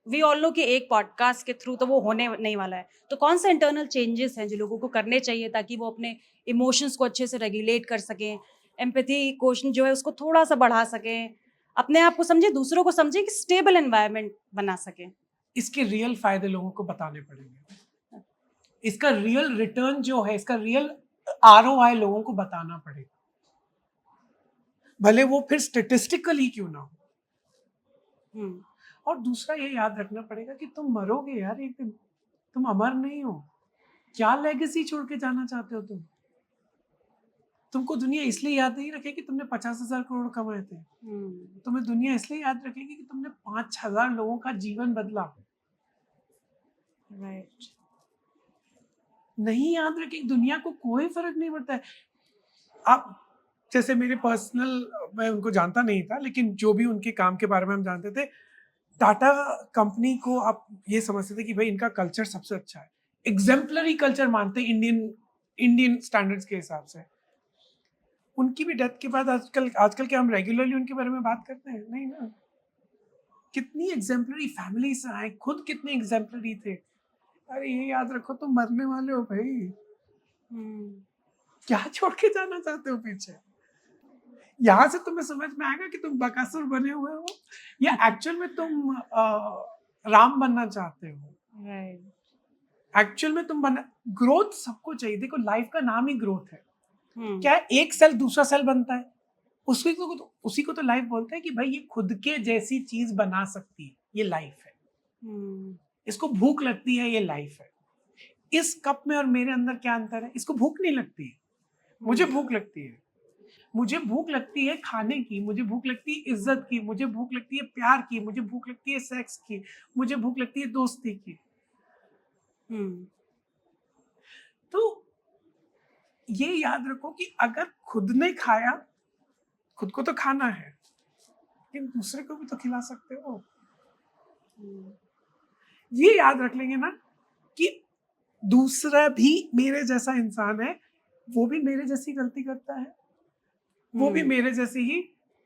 वी ऑल नो कि एक पॉडकास्ट के थ्रू तो वो होने नहीं वाला है, तो कौन से इंटरनल चेंजेस हैं जो लोगों को करने चाहिए ताकि वो अपने इमोशंस को अच्छे से रेगुलेट कर सकें, एम्पैथी क्वेश्चन जो है उसको थोड़ा सा बढ़ा सकें, अपने आप को समझें, दूसरों को समझें, कि स्टेबल एनवायरनमेंट बना सकें। इसके रियल फायदे लोगों को बताने पड़ेंगे, इसका रियल रिटर्न जो है, इसका रियल आरओआई लोगों को बताना पड़ेगा, भले वो फिर स्टेटिस्टिकली क्यों ना हो। और दूसरा ये याद रखना पड़ेगा कि तुम मरोगे यार एक दिन, तुम अमर नहीं हो। क्या लेगेसी छोड़ के जाना चाहते हो तुम? तुमको दुनिया इसलिए याद नहीं रखेगी तुमने 50,000 करोड़ कमाए थे, तुम्हें दुनिया इसलिए याद रखेगी कि तुमने 5,000 लोगों का जीवन बदला। राइट। नहीं याद रखेगी, दुनिया को कोई फर्क नहीं पड़ता है। आप जैसे मेरे पर्सनल, मैं उनको जानता नहीं था, लेकिन जो भी उनके काम के बारे में हम जानते थे, टाटा कंपनी को आप ये समझते थे कि भाई इनका कल्चर सबसे अच्छा है, एग्जेम्पलरी कल्चर मानते इंडियन स्टैंडर्ड्स के हिसाब से। उनकी भी डेथ के बाद आजकल क्या हम रेगुलरली उनके बारे में बात करते हैं? नहीं ना। कितनी एग्जेम्पलरी फैमिली से आए, खुद कितने एग्जेम्पलरी थे। अरे ये याद रखो तुम मरने वाले हो भाई, क्या छोड़ के जाना चाहते हो पीछे? यहाँ से तुम्हें समझ में आएगा कि तुम बकासुर बने हुए हो या एक्चुअल में तुम राम बनना चाहते हो। राइट। एक्चुअल में तुम बना, ग्रोथ सबको चाहिए। देखो लाइफ का नाम ही ग्रोथ है। क्या है, एक सेल दूसरा सेल बनता है, उसी को तो लाइफ बोलते हैं कि भाई ये खुद के जैसी चीज बना सकती है, ये लाइफ है। इसको भूख लगती है, ये लाइफ है। इस कप में और मेरे अंदर क्या अंतर है? इसको भूख नहीं लगती है, मुझे भूख लगती है। मुझे भूख लगती है खाने की, मुझे भूख लगती है इज्जत की, मुझे भूख लगती है प्यार की, मुझे भूख लगती है सेक्स की, मुझे भूख लगती है दोस्ती की। तो ये याद रखो कि अगर खुद ने खाया, खुद को तो खाना है, लेकिन दूसरे को भी तो खिला सकते हो। ये याद रख लेंगे ना कि दूसरा भी मेरे जैसा इंसान है, वो भी मेरे जैसी गलती करता है, वो भी मेरे जैसी ही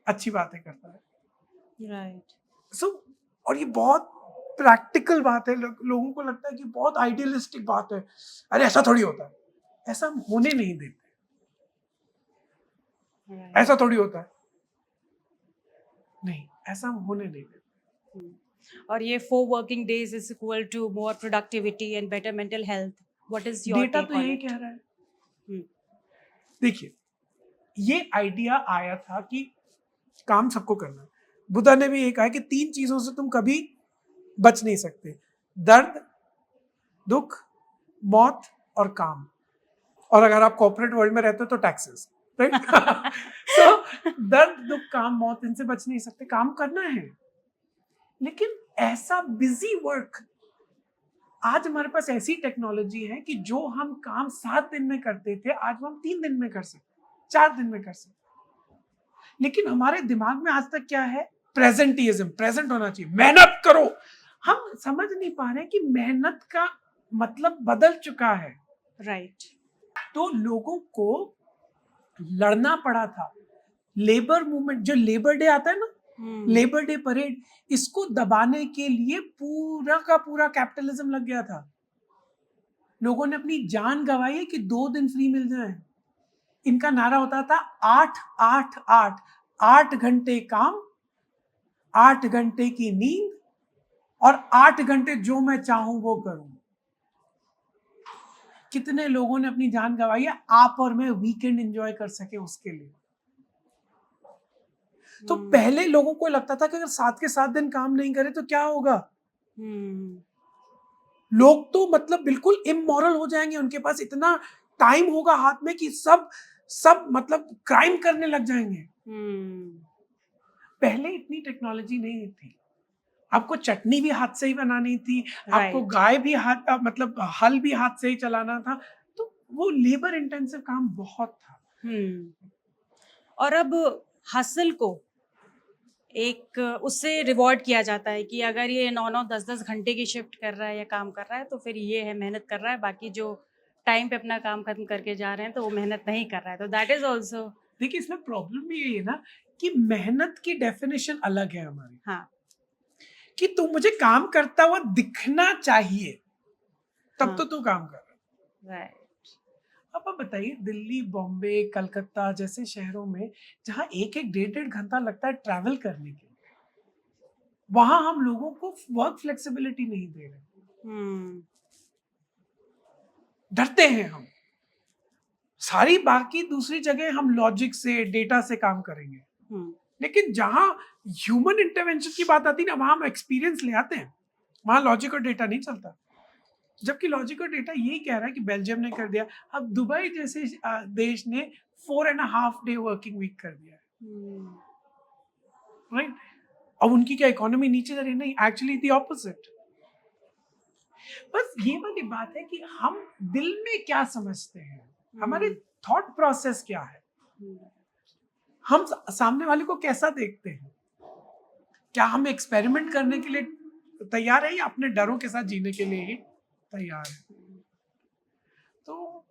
अच्छी बातें करता है। राइट। सो और ये बहुत प्रैक्टिकल बात है। लोगों को लगता है कि बहुत आइडियलिस्टिक बात है, अरे ऐसा थोड़ी होता है, ऐसा हम होने नहीं देते। ऐसा थोड़ी होता है, नहीं, ऐसा हम होने नहीं देते। और ये 4 working days is equal to more productivity and better mental health, what is your data take तो ऑन यही इट? कह रहा है। देखिए, ये आइडिया आया था कि काम सबको करना है। बुद्धा ने भी ये कहा है कि 3 चीजों से तुम कभी बच नहीं सकते, दर्द, दुख, मौत और काम। और अगर आप कॉर्पोरेट वर्ल्ड में रहते हो तो टैक्सेस, राइट? सो दर्द, दुख, काम, मौत, इनसे बच नहीं सकते, काम करना है। लेकिन ऐसा बिजी वर्क, आज हमारे पास ऐसी टेक्नोलॉजी है कि जो हम काम 7 दिन में करते थे, आज हम 3 दिन में कर सकते, 4 दिन में कर सकते। लेकिन हमारे दिमाग में आज तक क्या है? प्रेजेंटिज्म, प्रेजेंट होना चाहिए, मेहनत करो। हम समझ नहीं पा रहे कि मेहनत का मतलब बदल चुका है। राइट। तो लोगों को लड़ना पड़ा था। लेबर मूवमेंट, जो लेबर डे आता है ना, लेबर डे परेड, इसको दबाने के लिए पूरा का पूरा कैपिटलिज्म लग गया था। लोगों ने अपनी जान गंवाई है कि 2 दिन फ्री मिल जाए। इनका नारा होता था 8-8-8, 8 घंटे काम, 8 घंटे की नींद और 8 घंटे जो मैं चाहूं वो करूं। कितने लोगों ने अपनी जान गंवाई है, आप और मैं वीकेंड एंजॉय कर सके उसके लिए। तो पहले लोगों को लगता था कि अगर 7 के 7 दिन काम नहीं करे तो क्या होगा। लोग तो मतलब बिल्कुल इमोरल हो जाएंगे, उनके पास इतना टाइम होगा हाथ में कि सब मतलब क्राइम करने लग जाएंगे। पहले इतनी टेक्नोलॉजी नहीं थी। आपको चटनी भी हाथ से ही बनानी थी, आपको गाय भी मतलब हल भी हाथ से ही चलाना था। तो वो लेबर इंटेंसिव काम बहुत था। और अब हसल को एक उससे रिवॉर्ड किया जाता है कि अगर ये 9-9, 10-10 घंटे की शिफ्ट कर रहा है या काम कर रहा है तो फिर ये है मेहनत कर रहा है, बाकी जो टाइम पे अपना काम खत्म करके जा रहे हैं तो वो मेहनत नहीं कर रहा है। तो दैट इज ऑल्सो, देखिए इसमें प्रॉब्लम भी यही है ना कि मेहनत की डेफिनेशन अलग है हमारी। हाँ, कि तू मुझे काम करता हुआ दिखना चाहिए, तब तो तू काम कर रहा है। राइट। अब आप बताइए, दिल्ली, बॉम्बे, कलकत्ता जैसे शहरों में जहां एक एक 1.5 घंटा लगता है ट्रैवल करने के लिए, वहां हम लोगों को वर्क फ्लेक्सिबिलिटी नहीं दे रहे। डरते हैं हम। सारी बाकी दूसरी जगह हम लॉजिक से, डेटा से काम करेंगे, लेकिन जहां ह्यूमन इंटरवेंशन की बात आती है ना, वहां हम एक्सपीरियंस ले आते हैं, वहां लॉजिक और डेटा नहीं चलता। जबकि लॉजिक और डेटा यही कह रहा है कि बेल्जियम ने कर दिया, अब दुबई जैसे देश ने 4.5 डे वर्किंग वीक कर दिया है, राइट? अब उनकी क्या इकोनॉमी नीचे जा रही है? नहीं, एक्चुअली द ऑपोजिट। बस ये वाली बात है कि हम दिल में क्या समझते हैं, हमारे थॉट प्रोसेस क्या है, हम सामने वाले को कैसा देखते हैं, क्या हम एक्सपेरिमेंट करने के लिए तैयार है या अपने डरों के साथ जीने के लिए ही तैयार है। तो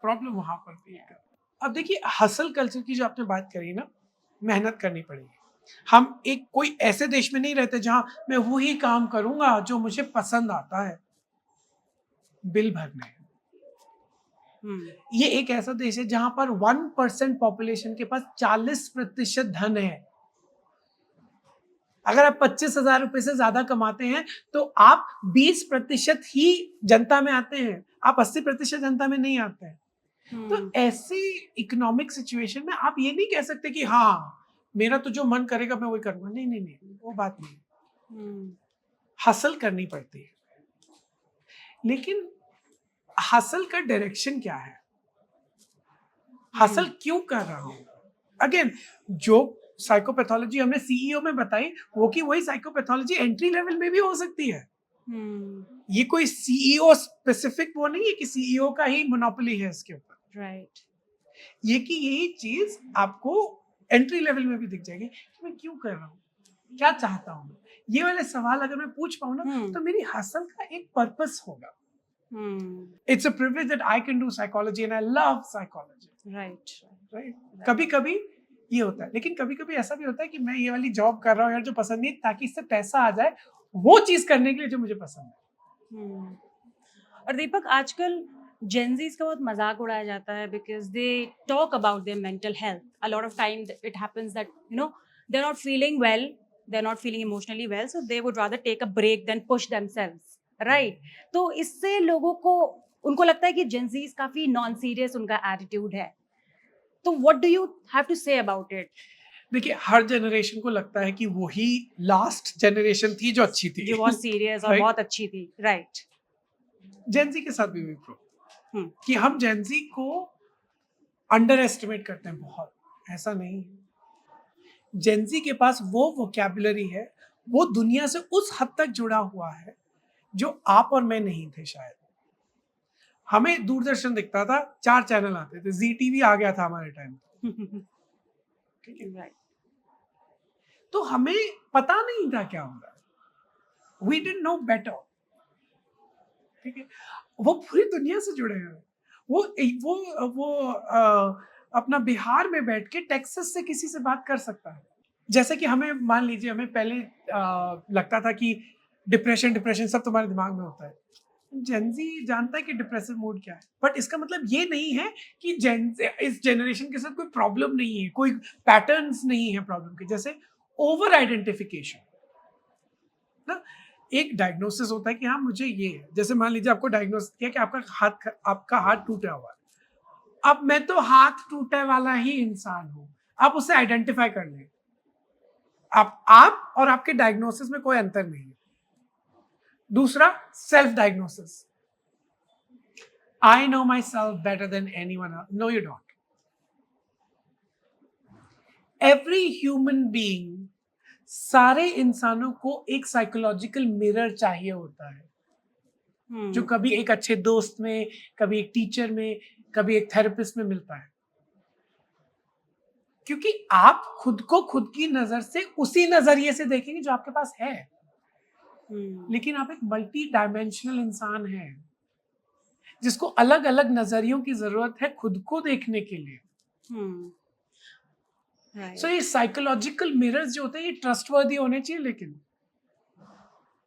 प्रॉब्लम वहां पर भी है। अब देखिए, हसल कल्चर की जो आपने बात करी ना, मेहनत करनी पड़ेगी। हम एक कोई ऐसे देश में नहीं रहते जहां मैं वही काम करूंगा जो मुझे पसंद आता है, बिल भरने, ये एक ऐसा देश है जहां पर 1% पॉपुलेशन के पास 40% धन है। अगर आप 25,000 रुपए से ज्यादा कमाते हैं तो आप 20% ही जनता में आते हैं, आप 80% जनता में नहीं आते हैं। तो ऐसी इकोनॉमिक सिचुएशन में आप ये नहीं कह सकते कि हाँ मेरा तो जो मन करेगा मैं वही करूंगा। नहीं नहीं नहीं, वो बात नहीं। हासिल करनी पड़ती है, लेकिन हासिल का डायरेक्शन क्या है, हासिल क्यों कर रहा हूं। अगेन जो साइकोपैथोलॉजी हमने सीईओ में बताई, वो की वही साइकोपैथोलॉजी एंट्री लेवल में भी हो सकती है। ये कोई सीईओ स्पेसिफिक वो नहीं है कि सीईओ का ही मोनोपोली है इसके ऊपर। राइट। ये कि यही चीज आपको एंट्री लेवल में भी दिख जाएगी कि मैं क्यों कर रहा हूँ, क्या चाहता हूँ। ये वाले सवाल अगर मैं पूछ पाऊँ ना तो मेरी हासिल का एक पर्पस होगा। It's a privilege that I can do psychology and I love psychology. Right. कभी कभी ये होता है, लेकिन कभी कभी ऐसा भी होता है कि मैं ये वाली जॉब कर रहा हूँ यार जो पसंद नहीं, ताकि इससे पैसा आ जाए वो चीज करने के लिए जो मुझे पसंद है। और दीपक, आजकल जेनजीज का बहुत मजाक उड़ाया जाता है because they talk about their mental health a lot of time. It happens that they are not feeling well, they are not feeling emotionally well, so they would rather take a break than push themselves, right? तो इससे लोगों को, उनको लगता है कि Gen Zs काफी non serious उनका एटीट्यूड है। तो what do you have to say about it? देखिए, हर जनरेशन को लगता है कि वही लास्ट जनरेशन थी जो अच्छी थी, जो बहुत सीरियस और Right? बहुत अच्छी थी, राइट? जेनजी के साथ भी वही प्रॉब्लम कि हम जेनजी को अंडर एस्टिमेट करते हैं बहुत। ऐसा नहीं है। जेनजी के पास वो वोकैबुलरी है, वो दुनिया से उस हद तक जुड़ा हुआ है जो आप और मैं नहीं थे शायद। हमें दूरदर्शन दिखता था, 4 चैनल आते थे, जी टीवी आ गया था हमारे टाइम। ठीक है, राइट। तो हमें पता नहीं था क्या हो रहा है, वी डिडंट नो बेटर। ठीक है, वो पूरी दुनिया से जुड़े हैं। वो अपना बिहार में बैठ के टेक्सास से किसी से बात कर सकता है। जैसे कि हमें मान लीजिए, हमें पहले लगता था कि डिप्रेशन सब तुम्हारे दिमाग में होता है। जेनजी जानता है कि डिप्रेसिव मूड क्या है, बट इसका मतलब ये नहीं है कि इस जनरेशन के साथ कोई प्रॉब्लम नहीं है, कोई पैटर्न्स नहीं है प्रॉब्लम के। जैसे ओवर आइडेंटिफिकेशन ना, एक डायग्नोसिस होता है कि हाँ मुझे ये है। जैसे मान लीजिए आपको डायग्नोसिस किया कि आपका हाथ टूटा हुआ है। अब मैं तो हाथ टूटे वाला ही इंसान हूं, आप उसे आइडेंटिफाई कर लें। आप और आपके डायग्नोसिस में कोई अंतर नहीं है। दूसरा, self diagnosis. I know my self better than anyone else. No you don't. Every human being, सारे इंसानों को एक साइकोलॉजिकल मिरर चाहिए होता है, जो कभी एक अच्छे दोस्त में, कभी एक टीचर में, कभी एक थेरेपिस्ट में मिलता है। क्योंकि आप खुद को खुद की नजर से उसी नजरिए से देखेंगे जो आपके पास है। लेकिन आप एक मल्टी डायमेंशनल इंसान हैं जिसको अलग अलग नजरियों की जरूरत है खुद को देखने के लिए। सो ये साइकोलॉजिकल मिरर्स जो होते हैं ये ट्रस्टवर्दी होने चाहिए, लेकिन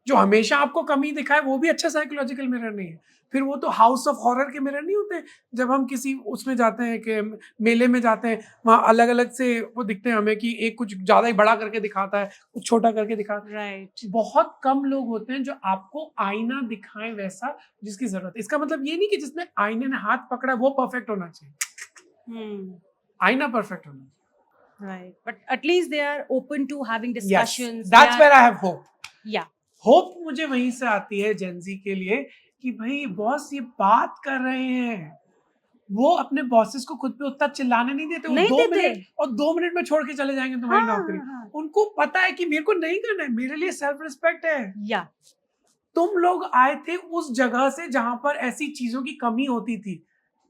जो हमेशा आपको कमी दिखाए वो भी अच्छा साइकोलॉजिकल मिरर नहीं है। फिर वो तो हाउस ऑफ हॉरर के मिरर नहीं होते, जब हम किसी उसमें जाते हैं कि मेले में जाते हैं, वहाँ अलग अलग से वो दिखते हैं हमें कि एक कुछ ज्यादा ही बड़ा करके दिखाता है, कुछ छोटा करके दिखाता है। राइट। बहुत कम लोग होते हैं जो आपको आईना दिखाएं वैसा जिसकी जरूरत है। इसका मतलब ये नहीं कि जिसने आईने ने हाथ पकड़ा वो परफेक्ट होना चाहिए, आईना परफेक्ट होना चाहिए। Right, but at least they are open to having Yes, discussions. that's where I have hope. Yeah. Hope मुझे वहीं से आती है जेनजी के लिए कि भाई बॉस ये बात कर रहे हैं, वो अपने बॉसेस को खुद पे उतना चिल्लाने नहीं देते। वो नहीं 2 देते। मिनट और 2 मिनट में छोड़ के चले जाएंगे तुम्हारी हाँ, नौकरी। हाँ। उनको पता है कि मेरे को नहीं करना है, मेरे लिए सेल्फ रिस्पेक्ट है। Yeah. तुम लोग आए थे उस जगह से जहां पर ऐसी चीजों की कमी होती थी।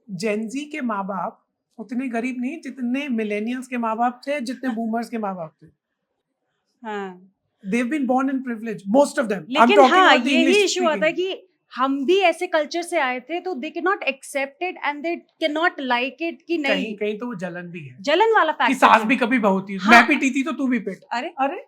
जेनजी के माँ बाप उतने गरीब नहीं जितने मिलेनियल्स के माँ बाप थे, जितने बूमर्स के माँ बाप थे। हाँ। They've been born in privilege, most of them. I'm लेकिन talking हाँ, about the यही English इशू आता है speaking. कि हम भी ऐसे कल्चर से आए थे, तो they can not accept it and they can not like it कि कहीं नहीं। कहीं तो वो जलन भी है जलन वाला कि फैक्टर सास भी कभी बहू थी। हाँ। मैं पीटी थी तो तू भी पिट। अरे अरे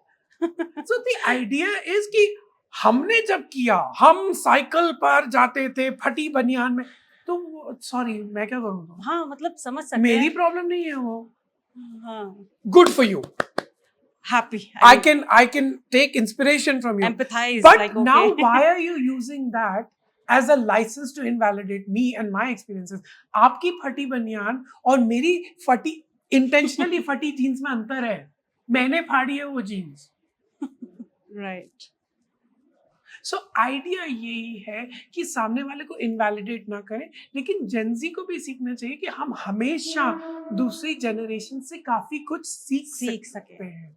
so the idea is कि हमने जब किया, हम साइकिल पर जाते थे फटी बनियान में, तो सॉरी, मैं क्या करूँ तो? हाँ, मतलब समझ सकते मेरी हैं। प्रॉब्लम नहीं है वो। हाँ, good for you. Happy I can take inspiration from you. Empathise But like now, okay. why are you using that as a license to invalidate me and my experiences? आपकी फटी बनियान और मेरी फटी intentionally फटी जीन्स में अंतर है। मैंने फाड़ी है वो जीन्स। राइट। सो आइडिया यही है कि सामने वाले को इनवैलिडेट ना करें, लेकिन जेंजी को भी सीखना चाहिए कि हम हमेशा दूसरी जनरेशन से काफी कुछ सीख सीख सकते सके। हैं।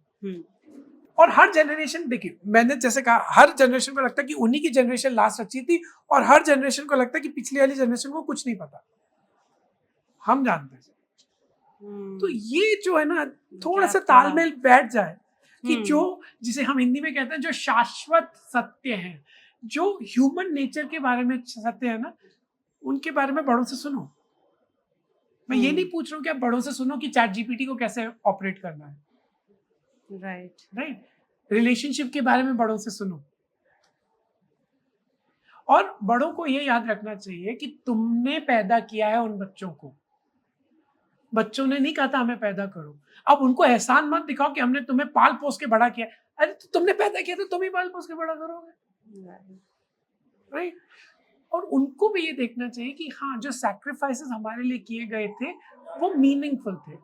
और हर जनरेशन, देखिए मैंने जैसे कहा, हर जनरेशन को लगता है कि उन्हीं की जनरेशन लास्ट अच्छी थी, और हर जनरेशन को लगता है कि पिछली वाली जनरेशन को कुछ नहीं पता। हम जानते हैं। तो ये जो है ना, थोड़ा सा तालमेल बैठ जाए कि जो, जिसे हम हिंदी में कहते हैं, जो शाश्वत सत्य है, जो ह्यूमन नेचर के बारे में सत्य है ना, उनके बारे में बड़ों से सुनो। मैं ये नहीं पूछ रहा हूँ कि आप बड़ों से सुनो कि चैट जीपीटी को कैसे ऑपरेट करना है, राइट। रिलेशनशिप के बारे में बड़ों से सुनो। और बड़ों को ये याद रखना चाहिए कि तुमने पैदा किया है उन बच्चों को, बच्चों ने नहीं कहा था हमें पैदा करो। अब उनको एहसान मत दिखाओ कि हमने तुम्हें पाल पोस के बड़ा किया। अरे तो तुमने पैदा किया तो तुम ही पाल पोस के बड़ा करोगे, राइट। और उनको भी ये देखना चाहिए कि हाँ, जो सैक्रिफाइसेस हमारे लिए किए गए थे वो मीनिंगफुल थे,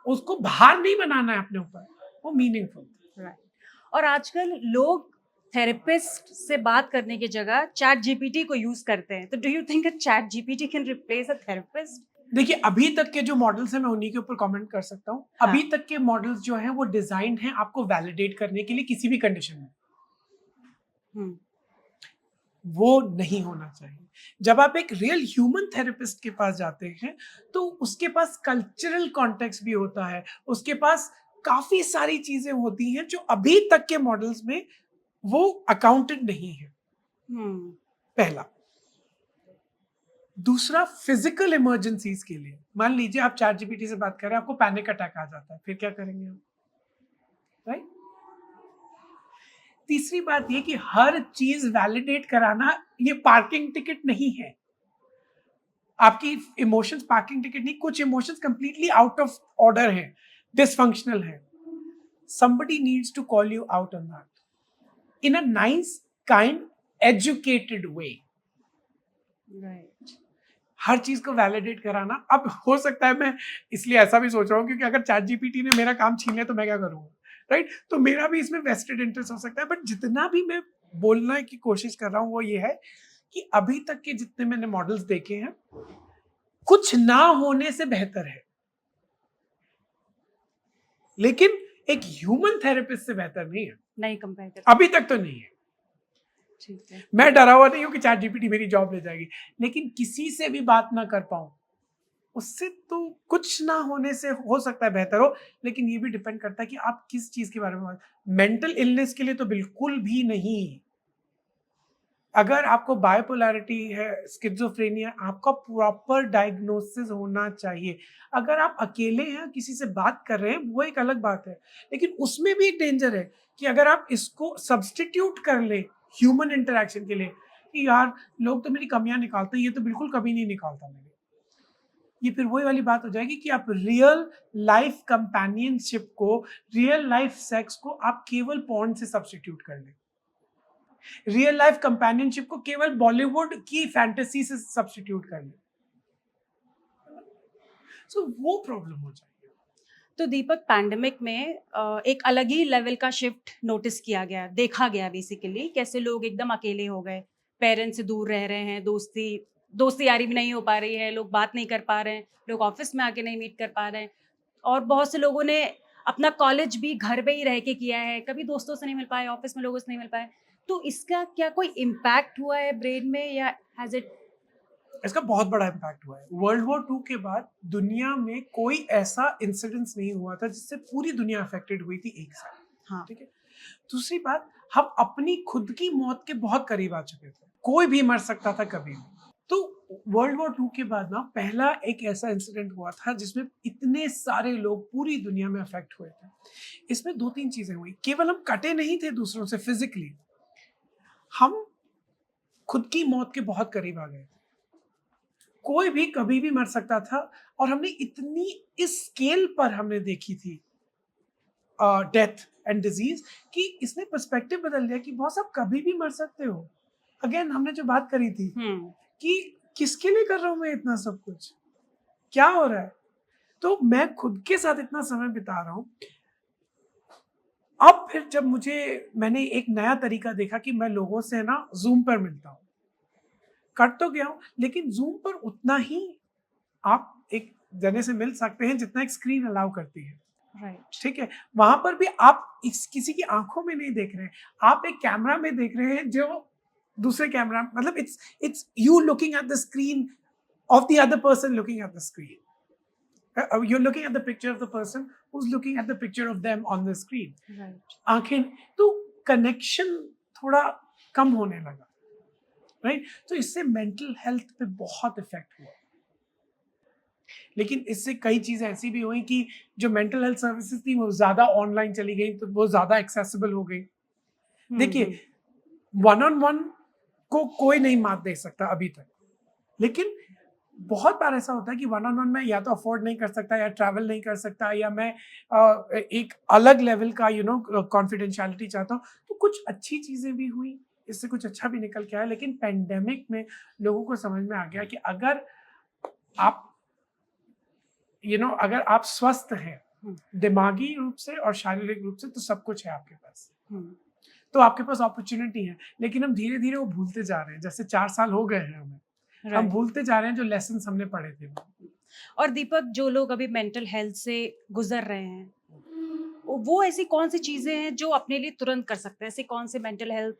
उसको भार नहीं बनाना है अपने ऊपर, वो मीनिंगफुल थे। राइट। और आजकल लोग थेरेपिस्ट से बात करने की जगह चैट जीपीटी को यूज करते हैं, तो do you think chat GPT can replace a therapist? देखिए, अभी तक के जो मॉडल्स हैं मैं उन्हीं के ऊपर कमेंट कर सकता हूँ। हाँ। अभी तक के मॉडल्स जो हैं वो डिजाइंड हैं आपको वैलिडेट करने के लिए किसी भी कंडीशन में। वो नहीं होना चाहिए। जब आप एक रियल ह्यूमन थेरेपिस्ट के पास जाते हैं तो उसके पास कल्चरल कॉन्टेक्स्ट भी होता है, उसके पास काफी सारी चीजें होती हैं जो अभी तक के मॉडल्स में वो अकाउंटेड नहीं है। पहला। दूसरा, फिजिकल इमरजेंसीज के लिए, मान लीजिए आप चैट जीपीटी से बात कर रहे हैं, आपको पैनिक अटैक आ जाता है, फिर क्या करेंगे आप, राइट। तीसरी बात ये कि हर चीज वैलिडेट कराना ये पार्किंग टिकट नहीं है। आपकी इमोशंस पार्किंग टिकट नहीं, कुछ emotions completely out of order है, डिसफंक्शनल है। somebody needs to call you out on that in a nice, kind, educated way. Right. हर चीज को वैलिडेट कराना, अब हो सकता है मैं इसलिए ऐसा भी सोच रहा हूँ क्योंकि अगर चैट जीपीटी ने मेरा काम छीन लिया तो मैं क्या करूँगा, राइट। तो मेरा भी इसमें वेस्टेड इंटरेस्ट हो सकता है, बट जितना भी मैं बोलने की कोशिश कर रहा हूँ वो ये है कि अभी तक के जितने मैंने मॉडल्स देखे हैं, कुछ ना होने से बेहतर है, लेकिन एक ह्यूमन थेरेपिस्ट से बेहतर नहीं है, नहीं कंपेयर कर, अभी तक तो नहीं है। ठीक है। मैं डरा हुआ नहीं हूँ कि चैट जीपीटी मेरी जॉब ले जाएगी, लेकिन किसी से भी बात ना कर पाऊं, उससे तो कुछ ना होने से हो सकता है बेहतर हो, लेकिन ये भी डिपेंड करता है कि आप किस चीज के बारे में बात। मेंटल इलनेस के लिए तो बिल्कुल भी नहीं। अगर आपको बाइपोलैरिटी है, स्किज़ोफ्रेनिया, आपका प्रॉपर डायग्नोसिस होना चाहिए। अगर आप अकेले हैं, किसी से बात कर रहे हैं, वो एक अलग बात है, लेकिन उसमें भी एक डेंजर है कि अगर आप इसको सब्स्टिट्यूट कर ले ह्यूमन इंटरेक्शन के लिए कि यार लोग तो मेरी कमियां निकालते हैं, ये तो बिल्कुल कभी नहीं निकालता मेरी, ये फिर वही वाली बात हो जाएगी कि आप रियल लाइफ कंपेनियनशिप को, रियल लाइफ सेक्स को आप केवल पॉर्न से सब्स्टिट्यूट कर लें, रियल लाइफ कंपेनियनशिप को केवल बॉलीवुड की फैंटेसी से सब्स्टिट्यूट कर लें, सो वो प्रॉब्लम हो जाएगी। तो दीपक, पैंडेमिक में एक अलग ही लेवल का शिफ्ट नोटिस किया गया, देखा गया बेसिकली, कैसे लोग एकदम अकेले हो गए, पेरेंट्स से दूर रह रहे हैं, दोस्ती यारी भी नहीं हो पा रही है, लोग बात नहीं कर पा रहे हैं, लोग ऑफिस में आके नहीं मीट कर पा रहे हैं, और बहुत से लोगों ने अपना कॉलेज भी घर पे ही रह के किया है, कभी दोस्तों से नहीं मिल पाए, ऑफिस में लोगों से नहीं मिल पाए। तो इसका क्या कोई इम्पैक्ट हुआ है ब्रेन में, या हैज इट? इसका बहुत बड़ा इम्पैक्ट हुआ है। वर्ल्ड वॉर 2 के बाद दुनिया में कोई ऐसा इंसिडेंस नहीं हुआ था जिससे पूरी दुनिया अफेक्टेड हुई थी एक साथ, हाँ। ठीक है। दूसरी बात, हम अपनी खुद की मौत के बहुत करीब आ चुके थे, कोई भी मर सकता था कभी भी। तो वर्ल्ड वॉर 2 के बाद ना पहला एक ऐसा इंसिडेंट हुआ था जिसमें इतने सारे लोग पूरी दुनिया में अफेक्ट हुए थे। इसमें 2-3 चीजें हुई। केवल हम कटे नहीं थे दूसरों से फिजिकली, हम खुद की मौत के बहुत करीब आ गए थे। कोई भी कभी भी मर सकता था, और हमने इतनी इस स्केल पर हमने देखी थी डेथ एंड डिजीज कि इसने पर्सपेक्टिव बदल दिया कि बॉस आप कभी भी मर सकते हो। अगेन हमने जो बात करी थी कि किसके लिए कर रहा हूँ मैं इतना सब कुछ, क्या हो रहा है। तो मैं खुद के साथ इतना समय बिता रहा हूँ। अब फिर जब मैंने एक नया तरीका देखा कि मैं लोगों से ना जूम पर मिलता हूँ, कट तो गया हूँ लेकिन जूम पर उतना ही आप एक जने से मिल सकते हैं जितना एक स्क्रीन अलाउ करती है। राइट। ठीक है, वहां पर भी आप किसी की आंखों में नहीं देख रहे हैं, आप एक कैमरा में देख रहे हैं जो दूसरे कैमरा, मतलब it's you looking at the screen of the other person looking at the screen, you're looking at the picture of the person who's looking at the picture of them on the screen. Right. आंखें, तो connection थोड़ा कम होने लगा, right. तो इससे mental health पे बहुत effect हुआ। लेकिन इससे कई चीजें ऐसी भी हुई कि जो मेंटल हेल्थ सर्विसेज थी वो ज्यादा ऑनलाइन चली गई, तो वो ज्यादा एक्सेसिबल हो गई। देखिए, वन ऑन वन को कोई नहीं मात दे सकता अभी तक, लेकिन बहुत बार ऐसा होता है कि वन ऑन वन मैं या तो अफोर्ड नहीं कर सकता, या ट्रैवल नहीं कर सकता, या मैं एक अलग लेवल का कॉन्फिडेंशियलिटी चाहता हूँ। तो कुछ अच्छी चीजें भी हुई, इससे कुछ अच्छा भी निकल के आया। लेकिन पेंडेमिक में लोगों को समझ में आ गया कि अगर आप अगर आप स्वस्थ हैं दिमागी रूप से और शारीरिक रूप से, तो सब कुछ है आपके पास। तो आपके पास अपॉर्चुनिटी है। लेकिन हम धीरे धीरे वो भूलते जा रहे हैं। जैसे 4 साल हो गए हैं हमें, हम भूलते जा रहे हैं जो लेसन हमने पढ़े थे। और दीपक, जो लोग अभी मेंटल हेल्थ से गुजर रहे हैं, वो ऐसी कौन सी चीजें हैं जो अपने लिए तुरंत कर सकते हैं? ऐसी कौन सी मेंटल हेल्थ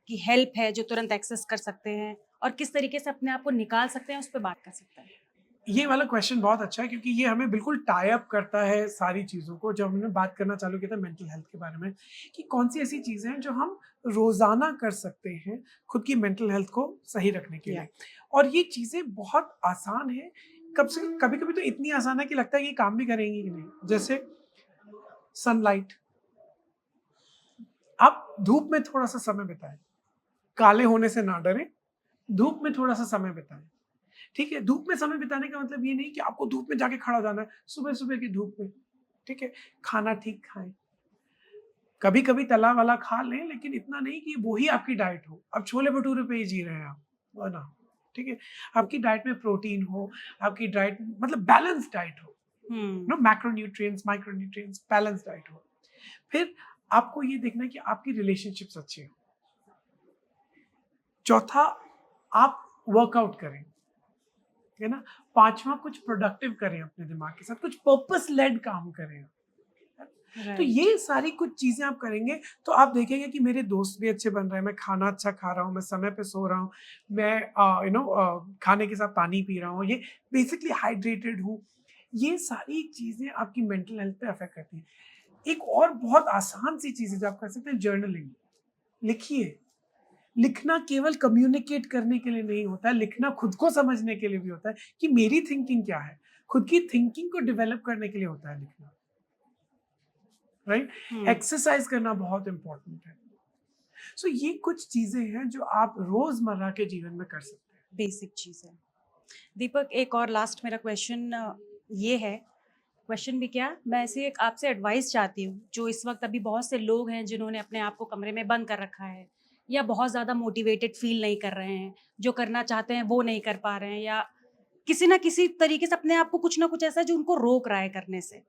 की हेल्प है जो तुरंत एक्सेस कर सकते हैं, और किस तरीके से अपने आप को निकाल सकते हैं, उस पर बात कर सकते हैं। ये वाला क्वेश्चन बहुत अच्छा है, क्योंकि ये हमें बिल्कुल टाई अप करता है सारी चीज़ों को। जब हमने बात करना चालू किया था मेंटल हेल्थ के बारे में, कि कौन सी ऐसी चीज़ें हैं जो हम रोज़ाना कर सकते हैं खुद की मेंटल हेल्थ को सही रखने के लिए। और ये चीज़ें बहुत आसान है, कभी कभी तो इतनी आसान है कि लगता है कि काम भी करेंगी कि नहीं। जैसे सनलाइट, आप धूप में थोड़ा सा समय बिताएं, काले होने से ना डरें, धूप में थोड़ा सा समय बिताएं। ठीक है, धूप में समय बिताने का मतलब ये नहीं कि आपको धूप में जाके खड़ा हो जाना है, सुबह सुबह की धूप में। ठीक है, खाना ठीक खाएं, कभी कभी तला वाला खा लें, लेकिन इतना नहीं कि वही आपकी डाइट हो। अब छोले भटूरे पे ही जी रहे हैं आप, वो ना। ठीक है, आपकी डाइट में प्रोटीन हो, आपकी डाइट मतलब बैलेंस डाइट हो, मैक्रोन्यूट्रिएंट्स, माइक्रोन्यूट्रिएंट्स, बैलेंस डाइट हो। फिर आपको ये देखना है कि आपकी रिलेशनशिप्स अच्छी हो। चौथा, आप वर्कआउट करें, है ना। पांचवा, कुछ प्रोडक्टिव करें अपने दिमाग के साथ, कुछ पर्पस लेड काम करें। तो ये सारी कुछ चीजें आप करेंगे तो आप देखेंगे कि मेरे दोस्त भी अच्छे बन रहे हैं, मैं खाना अच्छा खा रहा हूँ, मैं समय पे सो रहा हूँ, मैं खाने के साथ पानी पी रहा हूँ, ये बेसिकली हाइड्रेटेड हूँ। ये सारी चीजें आपकी मेंटल हेल्थ पे अफेक्ट करती है। एक और बहुत आसान सी चीज है जो आप कर सकते हैं, जर्नलिंग। लिखिए। लिखना केवल कम्युनिकेट करने के लिए नहीं होता है, लिखना खुद को समझने के लिए भी होता है कि मेरी थिंकिंग क्या है। खुद की थिंकिंग को डेवलप करने के लिए होता है लिखना, राइट। एक्सरसाइज करना बहुत इंपॉर्टेंट है। सो ये कुछ चीजें हैं जो आप रोजमर्रा के जीवन में कर सकते हैं, बेसिक चीज़ है। दीपक, एक और लास्ट मेरा क्वेश्चन ये है, क्वेश्चन भी क्या, मैं ऐसे एक आपसे एडवाइस चाहती हूँ। जो इस वक्त अभी बहुत से लोग हैं जिन्होंने अपने आप को कमरे में बंद कर रखा है, या बहुत ज़्यादा मोटिवेटेड फील नहीं कर रहे हैं, जो करना चाहते हैं वो नहीं कर पा रहे हैं, या किसी ना किसी तरीके से अपने आप को कुछ ना कुछ ऐसा है जो उनको रोक रहा है करने से,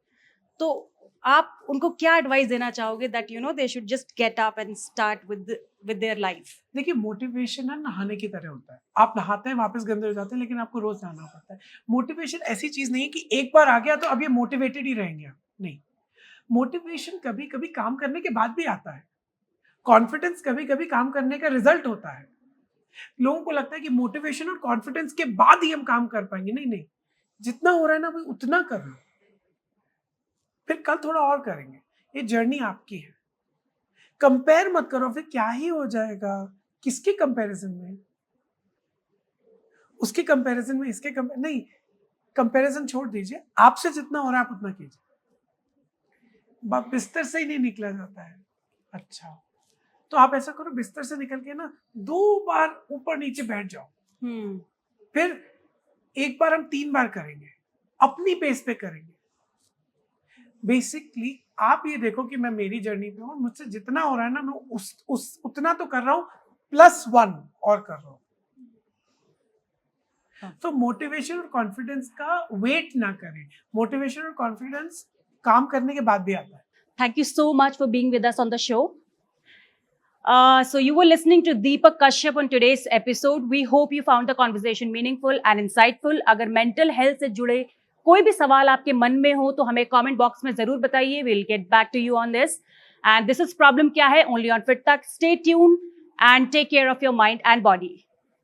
तो आप उनको क्या एडवाइस देना चाहोगे that they should just get up and start with their life? देखिए, मोटिवेशन ना नहाने की तरह होता है। आप नहाते हैं, वापस गंदे हो जाते हैं, लेकिन आपको रोज नहाना पड़ता है। मोटिवेशन ऐसी चीज नहीं है कि एक बार आ गया तो अब ये मोटिवेटेड ही रहेंगे आप। नहीं, मोटिवेशन कभी कभी काम करने के बाद भी आता है। कॉन्फिडेंस कभी कभी काम करने का रिजल्ट होता है। लोगों को लगता है कि मोटिवेशन और कॉन्फिडेंस के बाद ही हम काम कर पाएंगे। नहीं नहीं, जितना हो रहा है ना वो उतना कर लो, फिर कल थोड़ा और करेंगे। ये जर्नी आपकी है। कंपेयर मत करो, फिर क्या ही हो जाएगा, किसके कंपैरिजन में, उसके कंपैरिजन में, इसके नहीं, कंपैरिजन छोड़ दीजिए। आपसे जितना हो रहा है आप उतना कीजिए। बिस्तर से ही नहीं निकला जाता है। अच्छा, तो आप ऐसा करो, बिस्तर से निकल के ना 2 बार ऊपर नीचे बैठ जाओ, फिर एक बार हम 3 बार करेंगे, अपनी पेस पे करेंगे। बेसिकली आप ये देखो कि मैं मेरी जर्नी पे हूँ, मुझसे जितना हो रहा है ना, मैं उस उतना तो कर रहा हूँ, +1 और कर रहा हूँ। तो मोटिवेशन और कॉन्फिडेंस का वेट ना करें। मोटिवेशन और कॉन्फिडेंस काम करने के बाद भी आता है। Thank you so much for being with us on the show. So you were listening to Deepak Kashyap on today's episode. We hope you found the conversation meaningful and insightful. अगर mental health से जुड़े कोई भी सवाल आपके मन में हो तो हमें comment box में जरूर बताइए. We'll get back to you on this. And this is Problem क्या है only on Fit Tak. Stay tuned and take care of your mind and body.